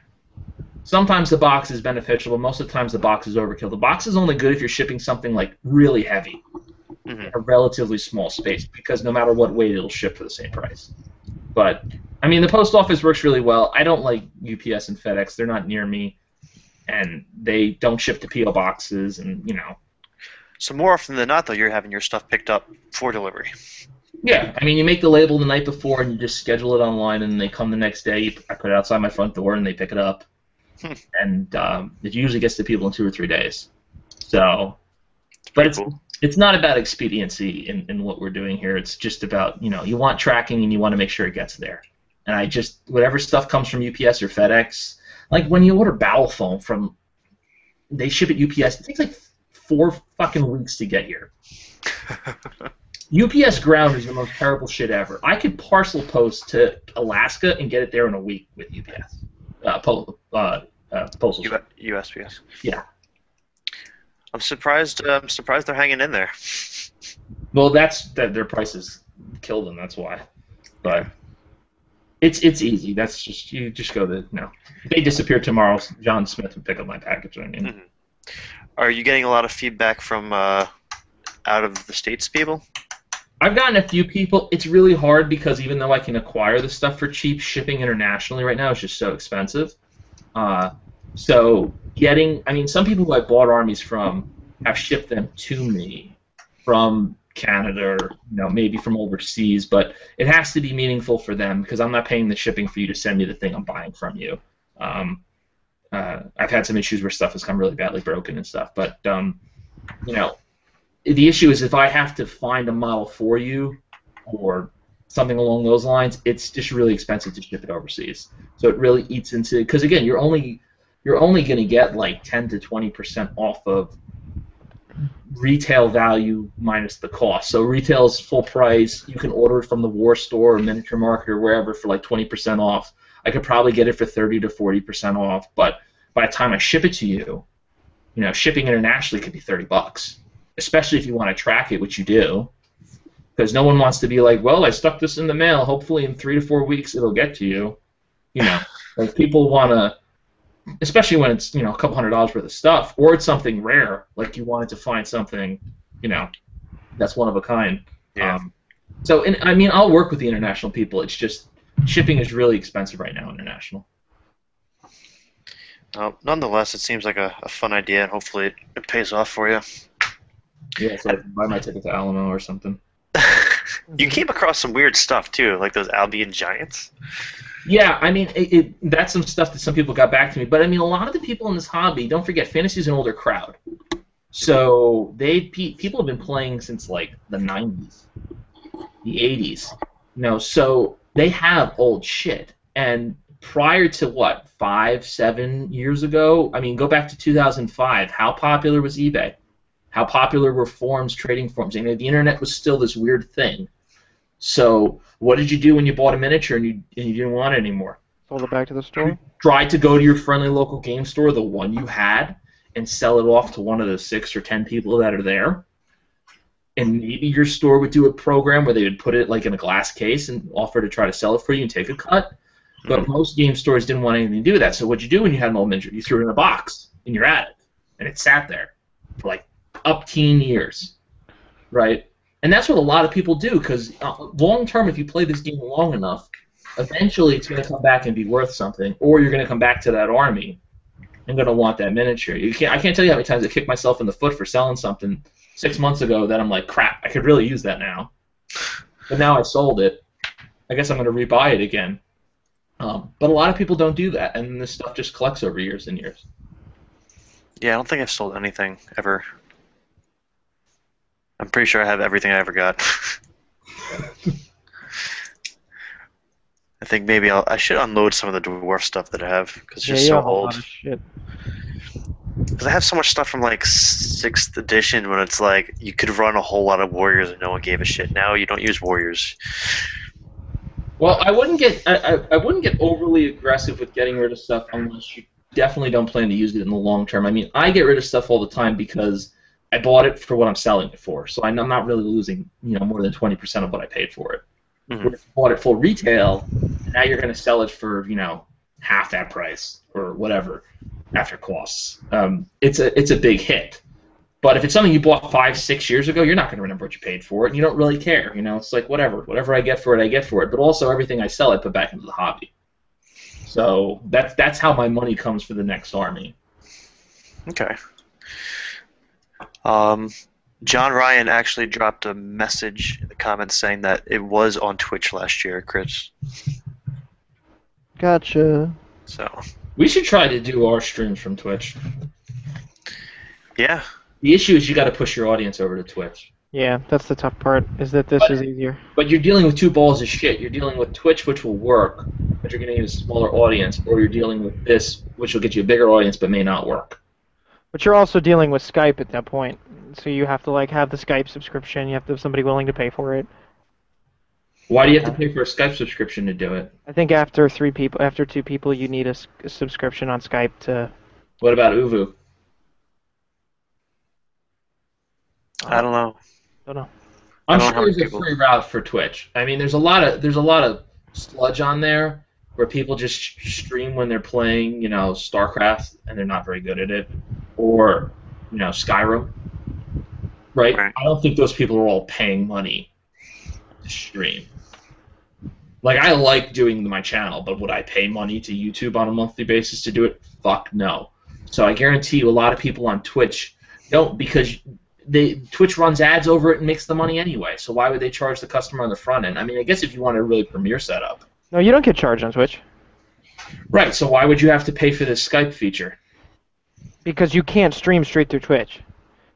Sometimes the box is beneficial, but most of the times the box is overkill. The box is only good if you're shipping something like really heavy, a relatively small space, because no matter what weight, it'll ship for the same price. But, I mean, the post office works really well. I don't like UPS and FedEx. They're not near me, and they don't ship to P.O. boxes, and, So more often than not, though, you're having your stuff picked up for delivery. Yeah, I mean, you make the label the night before and you just schedule it online, and they come the next day. I put it outside my front door and they pick it up, Hmm. and it usually gets to people in 2 or 3 days. So, It's but pretty cool. it's not about expediency in what we're doing here. It's just about, you want tracking and you want to make sure it gets there. And whatever stuff comes from UPS or FedEx, like when you order bowel foam they ship it UPS. It takes like 4 fucking weeks to get here. UPS ground is the most terrible shit ever. I could parcel post to Alaska and get it there in a week with UPS. Postal Service. USPS. Yeah. I'm surprised. They're hanging in there. Well, their prices kill them. That's why. But it's easy. That's just you just go to If they disappear tomorrow, John Smith would pick up my package. I mean. Mm-hmm. Are you getting a lot of feedback from out of the States people? I've gotten a few people. It's really hard because even though I can acquire the stuff for cheap, shipping internationally right now is just so expensive. So some people who I bought armies from have shipped them to me from Canada or maybe from overseas, but it has to be meaningful for them because I'm not paying the shipping for you to send me the thing I'm buying from you. I've had some issues where stuff has come really badly broken and stuff, but the issue is if I have to find a model for you or something along those lines, it's just really expensive to ship it overseas. So it really eats into, because again, you're only going to get like 10 to 20% off of retail value minus the cost. So retail's full price. You can order it from the War Store or Miniature Market or wherever for like 20% off. I could probably get it for 30 to 40% off, but by the time I ship it to you, shipping internationally could be $30. Especially if you want to track it, which you do, because no one wants to be like, well, I stuck this in the mail. Hopefully in 3 to 4 weeks it'll get to you. Like people want to, especially when it's a couple $100 worth of stuff, or it's something rare, like you wanted to find something, that's one of a kind. Yeah. I'll work with the international people. It's just shipping is really expensive right now, international. Nonetheless, it seems like a fun idea, and hopefully it pays off for you. Yeah, so I can buy my ticket to Alamo or something. You came across some weird stuff too, like those Albion Giants. Yeah, that's some stuff that some people got back to me. But a lot of the people in this hobby, don't forget, fantasy's an older crowd. So people have been playing since like the 90s, the 80s. So they have old shit. And prior to 5-7 years ago, go back to 2005. How popular was eBay? How popular were forums, trading forums? The internet was still this weird thing. So what did you do when you bought a miniature and you didn't want it anymore? Sold it back to the store? Try to go to your friendly local game store, the one you had, and sell it off to one of the 6 or 10 people that are there. And maybe your store would do a program where they would put it like in a glass case and offer to try to sell it for you and take a cut. But most game stores didn't want anything to do with that. So what'd you do when you had an old miniature? You threw it in a box in your attic, and it sat there for like up-teen years, right? And that's what a lot of people do, because long-term, if you play this game long enough, eventually it's going to come back and be worth something, or you're going to come back to that army and going to want that miniature. I can't tell you how many times I kicked myself in the foot for selling something 6 months ago that I'm like, crap, I could really use that now. But now I sold it. I guess I'm going to rebuy it again. But a lot of people don't do that, and this stuff just collects over years and years. Yeah, I don't think I've sold anything ever. I'm pretty sure I have everything I ever got. I think maybe I should unload some of the dwarf stuff that I have because it's just so old. Because I have so much stuff from like 6th edition when it's like you could run a whole lot of warriors and no one gave a shit. Now you don't use warriors. Well, I wouldn't get overly aggressive with getting rid of stuff unless you definitely don't plan to use it in the long term. I get rid of stuff all the time because I bought it for what I'm selling it for, so I'm not really losing more than 20% of what I paid for it. Mm-hmm. If you bought it full retail, now you're going to sell it for half that price or whatever after costs. It's a big hit. But if it's something you bought 5-6 years ago, you're not going to remember what you paid for it, and you don't really care. It's like whatever I get for it, I get for it. But also everything I sell, I put back into the hobby. So that's how my money comes for the next army. Okay. John Ryan actually dropped a message in the comments saying that it was on Twitch last year, Chris. Gotcha. So, We should try to do our streams from Twitch. yeah. The issue is you got to push your audience over to Twitch. Yeah, that's the tough part, is that this is easier. But you're dealing with two balls of shit. You're dealing with Twitch, which will work, but you're going to get a smaller audience, or you're dealing with this, which will get you a bigger audience, but may not work. But you're also dealing with Skype at that point, so you have to like have the Skype subscription. You have to have somebody willing to pay for it. Why do you have to pay for a Skype subscription to do it? I think after two people, you need a subscription on Skype to. What about Uvu? I don't know. Don't know. I'm I don't sure know there's a people. free route for Twitch. I mean, there's a lot of sludge on there where people just stream when they're playing, StarCraft, and they're not very good at it, or Skyrim. Right? Right. I don't think those people are all paying money to stream. Like, I like doing my channel, but would I pay money to YouTube on a monthly basis to do it? Fuck no. So I guarantee you a lot of people on Twitch don't, because Twitch runs ads over it and makes the money anyway. So why would they charge the customer on the front end? I mean, I guess if you want a really premier setup. No, you don't get charged on Twitch. Right, so why would you have to pay for this Skype feature? Because you can't stream straight through Twitch.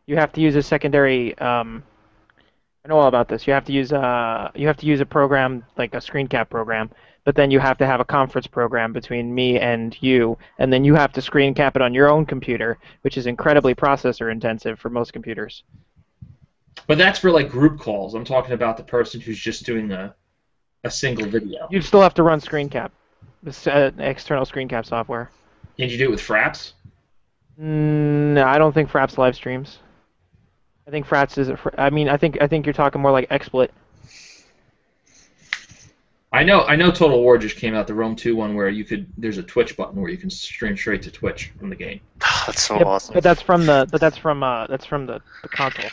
You have to use a secondary. I know all about this. You have to use a program like a screen cap program, but then you have to have a conference program between me and you, and then you have to screen cap it on your own computer, which is incredibly processor intensive for most computers. But that's for like group calls. I'm talking about the person who's just doing a single video. You still have to run screen cap, this external screen cap software. Can you do it with Fraps? No, I don't think Fraps live streams. I think Fraps is. I think you're talking more like XSplit. I know Total War just came out, the Rome 2 one, where there's a Twitch button where you can stream straight to Twitch from the game. That's so Yep, awesome. But that's from the console.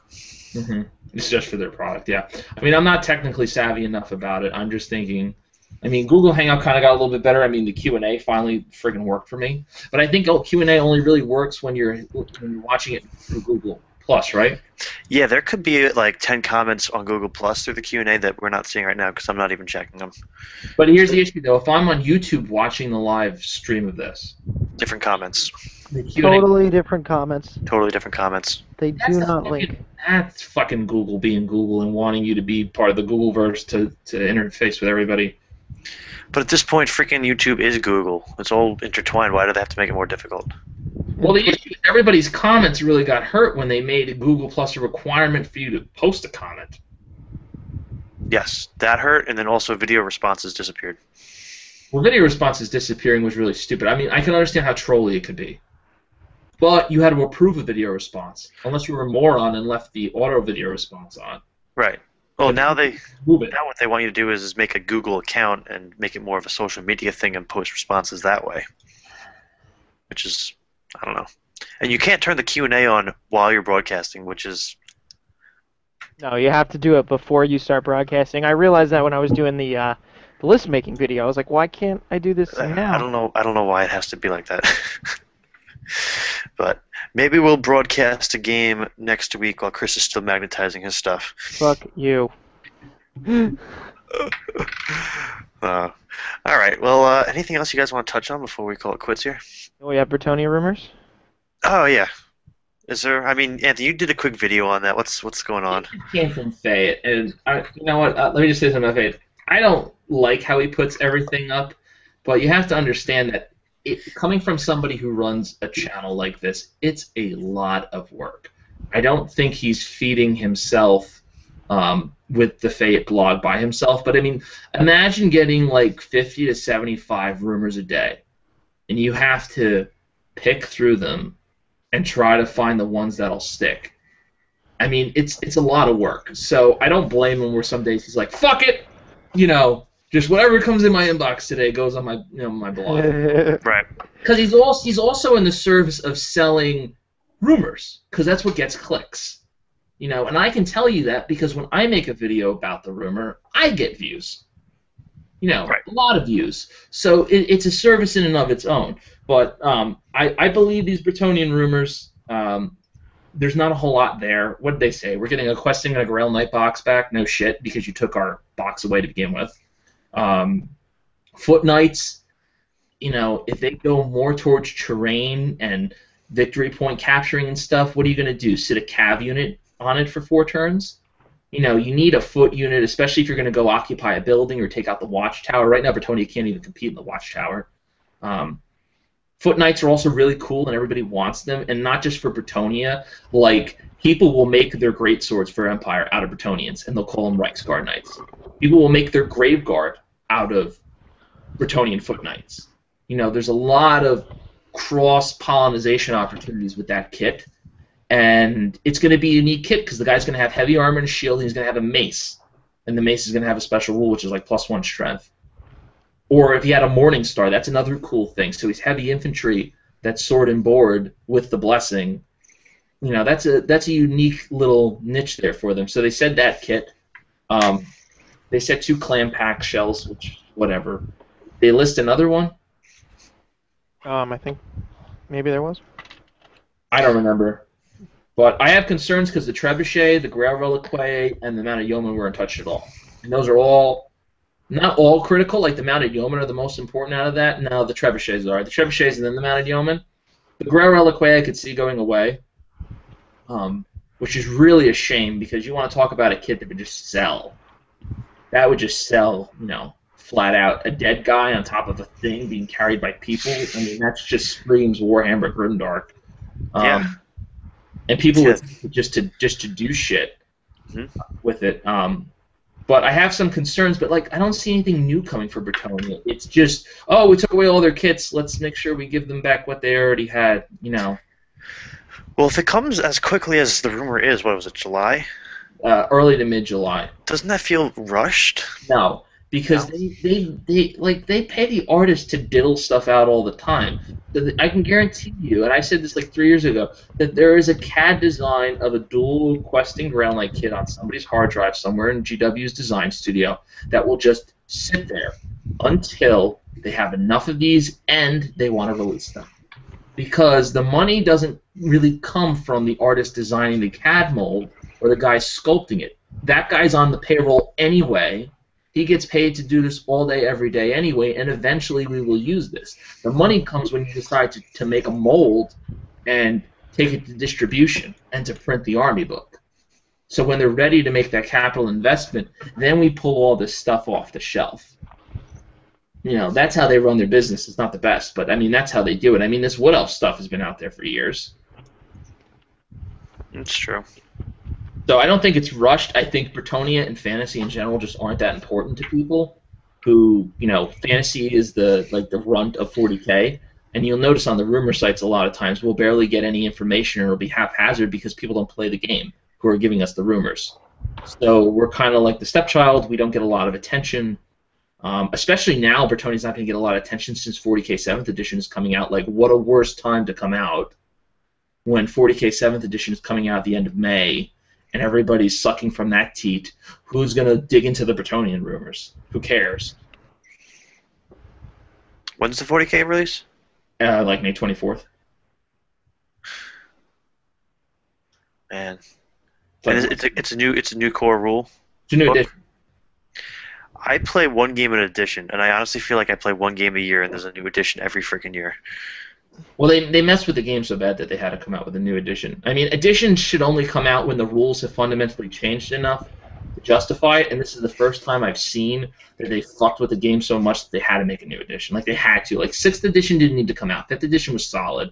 Mm-hmm. It's just for their product, yeah. I mean, I'm not technically savvy enough about it. I'm just thinking. I mean, Google Hangout kind of got a little bit better. I mean, the Q&A finally friggin' worked for me. But I think Q&A only really works when you're watching it through Google Plus, right? Yeah, there could be like 10 comments on Google Plus through the Q&A that we're not seeing right now because I'm not even checking them. But here's the issue, though. If I'm on YouTube watching the live stream of this, Different comments. the Q&A, Totally different comments. Totally different comments. They do not link. That's fucking Google being Google and wanting you to be part of the Googleverse to interface with everybody. But at this point, freaking YouTube is Google. It's all intertwined. Why do they have to make it more difficult? Well, the issue is everybody's comments really got hurt when they made Google Plus a requirement for you to post a comment. Yes, that hurt, and then also video responses disappeared. Well, video responses disappearing was really stupid. I mean, I can understand how trolly it could be. But you had to approve a video response, unless you were a moron and left the auto video response on. Right. Well, now Move it. what they want you to do is make a Google account and make it more of a social media thing and post responses that way. Which is, I don't know. And you can't turn the Q&A on while you're broadcasting, which is... No, you have to do it before you start broadcasting. I realized that when I was doing the list making video. I was like, why can't I do this now? I don't know why it has to be like that. But maybe we'll broadcast a game next week while Chris is still magnetizing his stuff. Fuck you. All right. Well, anything else you guys want to touch on before we call it quits here? We have Bretonia rumors. Oh yeah. Is there? I mean, Anthony, you did a quick video on that. What's going on? It came from Fayette, and you know what? Let me just say something about Fayette. I don't like how he puts everything up, but you have to understand that coming from somebody who runs a channel like this, it's a lot of work. I don't think he's feeding himself with the Fayette blog by himself, but I mean, imagine getting like 50 to 75 rumors a day, and you have to pick through them and try to find the ones that'll stick. I mean, it's a lot of work. So I don't blame him where some days he's like, fuck it, just whatever comes in my inbox today goes on my my blog. Right. Because he's also in the service of selling rumors, because that's what gets clicks. And I can tell you that because when I make a video about the rumor, I get views. Right. A lot of views. So it's a service in and of its own. But I believe these Bretonian rumors. there's not a whole lot there. What did they say? We're getting a Questing and a Grail Knight box back? No shit, because you took our box away to begin with. Foot Knights, if they go more towards terrain and victory point capturing and stuff, what are you going to do? Sit a cav unit on it for 4 turns? You need a foot unit, especially if you're going to go occupy a building or take out the watchtower. Right now, Bretonnia can't even compete in the watchtower. Foot Knights are also really cool, and everybody wants them, and not just for Bretonnia. Like, people will make their great swords for Empire out of Bretonians, and they'll call them Reiksguard Knights. People will make their Grave Guard out of Bretonnian Foot Knights. There's a lot of cross-pollinization opportunities with that kit, and it's going to be a unique kit because the guy's going to have heavy armor and a shield, and he's going to have a mace, and the mace is going to have a special rule, which is like +1 strength. Or if he had a Morning Star, that's another cool thing. So he's heavy infantry, that's sword and board with the blessing. That's a unique little niche there for them. So they said that kit. They said 2 clam pack shells, which whatever. They list another one. I think maybe there was. I don't remember. But I have concerns because the Trebuchet, the Grail Reliquae, and the Mounted Yeoman weren't touched at all. And those are all not all critical. Like the Mounted Yeoman are the most important out of that. No, the Trebuchets are. The Trebuchets and then the Mounted Yeoman. The Grail Reliquae I could see going away, which is really a shame because you want to talk about a kit that would just sell. That would just sell, flat out. A dead guy on top of a thing being carried by people. I mean, that just screams Warhammer Grimdark. Yeah. And people would just to do shit with it. But I have some concerns, but I don't see anything new coming for Bretonnia. It's just, we took away all their kits. Let's make sure we give them back what they already had. Well, if it comes as quickly as the rumor is, what was it, July? Early to mid-July. Doesn't that feel rushed? No, because they pay the artists to diddle stuff out all the time. So I can guarantee you, and I said this 3 years ago, that there is a CAD design of a dual Questing Grail Knight kit on somebody's hard drive somewhere in GW's design studio that will just sit there until they have enough of these and they want to release them. Because the money doesn't really come from the artist designing the CAD mold or the guy sculpting it. That guy's on the payroll anyway. He gets paid to do this all day, every day anyway, and eventually we will use this. The money comes when you decide to make a mold and take it to distribution and to print the army book. So when they're ready to make that capital investment, then we pull all this stuff off the shelf. That's how they run their business. It's not the best, but, that's how they do it. This Wood Elf stuff has been out there for years. It's true. So I don't think it's rushed. I think Bretonnia and fantasy in general just aren't that important to people who, fantasy is the runt of 40K. And you'll notice on the rumor sites a lot of times we'll barely get any information or it'll be haphazard because people don't play the game who are giving us the rumors. So we're kind of like the stepchild. We don't get a lot of attention. Especially now, Bretonnia's not going to get a lot of attention since 40K 7th edition is coming out. What a worse time to come out when 40K 7th edition is coming out at the end of May. And everybody's sucking from that teat. Who's going to dig into the Bretonnian rumors? Who cares? When's the 40K release? May 24th. Man, and it's a new core rule. It's a new edition. I play one game an edition, and I honestly feel like I play one game a year, and there's a new edition every freaking year. Well, they messed with the game so bad that they had to come out with a new edition. Editions should only come out when the rules have fundamentally changed enough to justify it, and this is the first time I've seen that they fucked with the game so much that they had to make a new edition. They had to. 6th edition didn't need to come out. 5th edition was solid.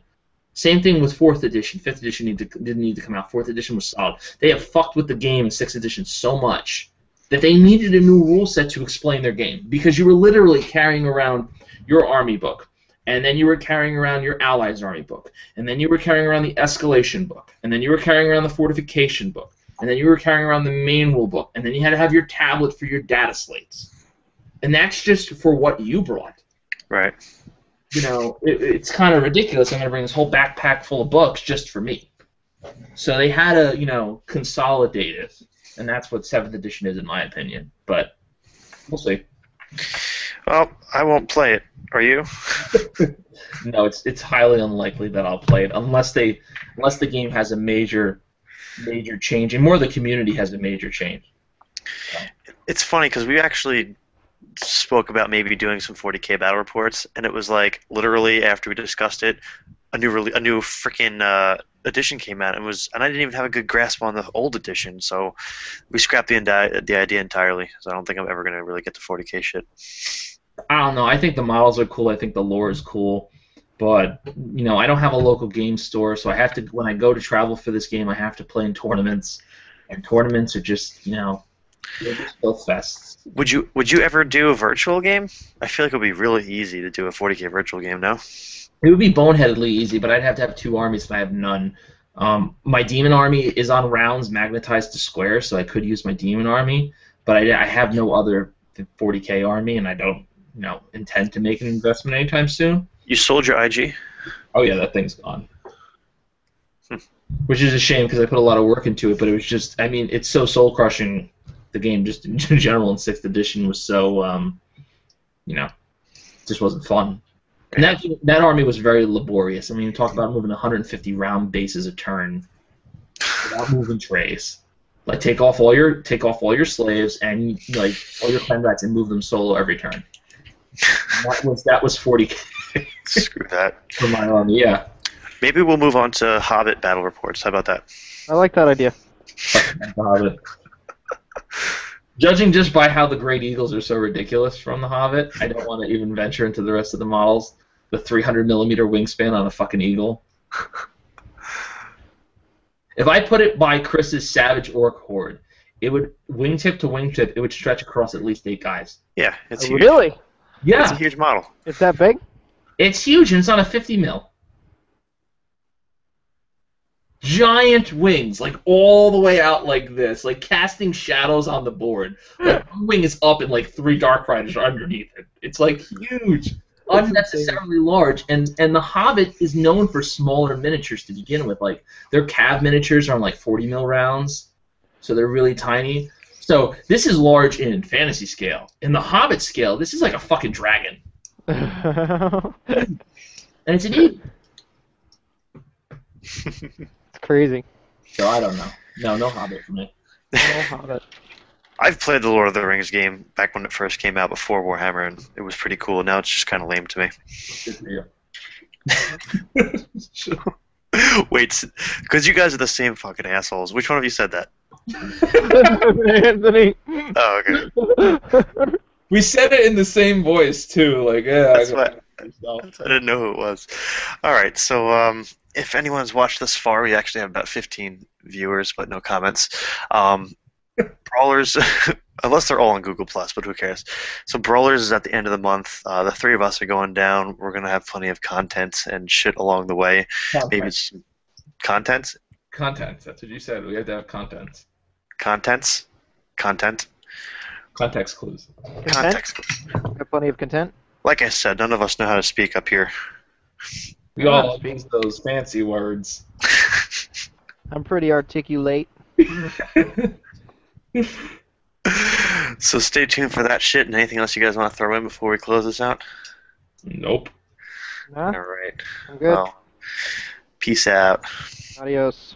Same thing with 4th edition. 5th edition didn't need to come out. 4th edition was solid. They have fucked with the game in 6th edition so much that they needed a new rule set to explain their game, because you were literally carrying around your army book, and then you were carrying around your allies' army book, and then you were carrying around the escalation book, and then you were carrying around the fortification book, and then you were carrying around the main rule book, and then you had to have your tablet for your data slates. And that's just for what you brought. Right. It's kind of ridiculous. I'm going to bring this whole backpack full of books just for me. So they had to, consolidate it, and that's what 7th edition is, in my opinion. But we'll see. Well, I won't play it. Are you? No, it's highly unlikely that I'll play it unless the game has a major change, and more the community has a major change. So, It's funny because we actually spoke about maybe doing some 40K battle reports, and it was like literally after we discussed it, a new freaking edition came out, and I didn't even have a good grasp on the old edition, so we scrapped the idea entirely. So I don't think I'm ever gonna really get to 40K shit. I don't know. I think the models are cool. I think the lore is cool, but I don't have a local game store, so I have to when I go to travel for this game, I have to play in tournaments, and tournaments are just they're just filth fests. Would you ever do a virtual game? I feel like it would be really easy to do a 40K virtual game now. It would be boneheadedly easy, but I'd have to have two armies, and I have none. My demon army is on rounds magnetized to square, so I could use my demon army, but I have no other 40K army, and I don't intend to make an investment anytime soon. You sold your IG? Oh yeah, that thing's gone. Which is a shame because I put a lot of work into it, but it was just, I mean, it's so soul crushing. The game just in general in 6th edition was so, just wasn't fun. And that army was very laborious. I mean, you talk about moving 150 round bases a turn without moving trays. Like take off all your slaves and like all your comrades and move them solo every turn. That was 40K. Screw that. For my army, yeah. Maybe we'll move on to Hobbit battle reports. How about that? I like that idea. Hobbit. Judging just by how the Great Eagles are so ridiculous from the Hobbit, I don't want to even venture into the rest of the models. The 300mm wingspan on a fucking eagle. If I put it by Chris's Savage Orc Horde, it would wingtip to wingtip. It would stretch across at least 8 guys. Yeah, it's huge. Really? Yeah, It's a huge model. It's that big? it's huge, and it's on a 50mm. Giant wings, like all the way out like this, like casting shadows on the board. Like one wing is up and like 3 Dark Riders are underneath it. It's like huge, unnecessarily large, and the Hobbit is known for smaller miniatures to begin with. Like their Cav miniatures are on like 40mm rounds, so they're really tiny. So this is large in fantasy scale. In the Hobbit scale, this is like a fucking dragon, and it's an eagle. It's crazy. So I don't know. No Hobbit for me. No Hobbit. I've played the Lord of the Rings game back when it first came out before Warhammer, and it was pretty cool. Now it's just kind of lame to me. Good for you. Wait, because you guys are the same fucking assholes. Which one of you said that? Anthony. Oh, okay. We said it in the same voice too. Like, yeah. That's what. I didn't know who it was. All right, so if anyone's watched this far, we actually have about 15 viewers, but no comments. Brawlers, unless they're all on Google Plus, but who cares? So Brawlers is at the end of the month. The 3 of us are going down. We're gonna have plenty of content and shit along the way. Maybe it's content. Content. That's what you said. We have to have content. Contents. Content. Context clues. Context. Got plenty of content. Like I said, none of us know how to speak up here. We all use those fancy words. I'm pretty articulate. So stay tuned for that shit and anything else you guys want to throw in before we close this out. Nope. Huh? All right. I'm good. Well, peace out. Adios.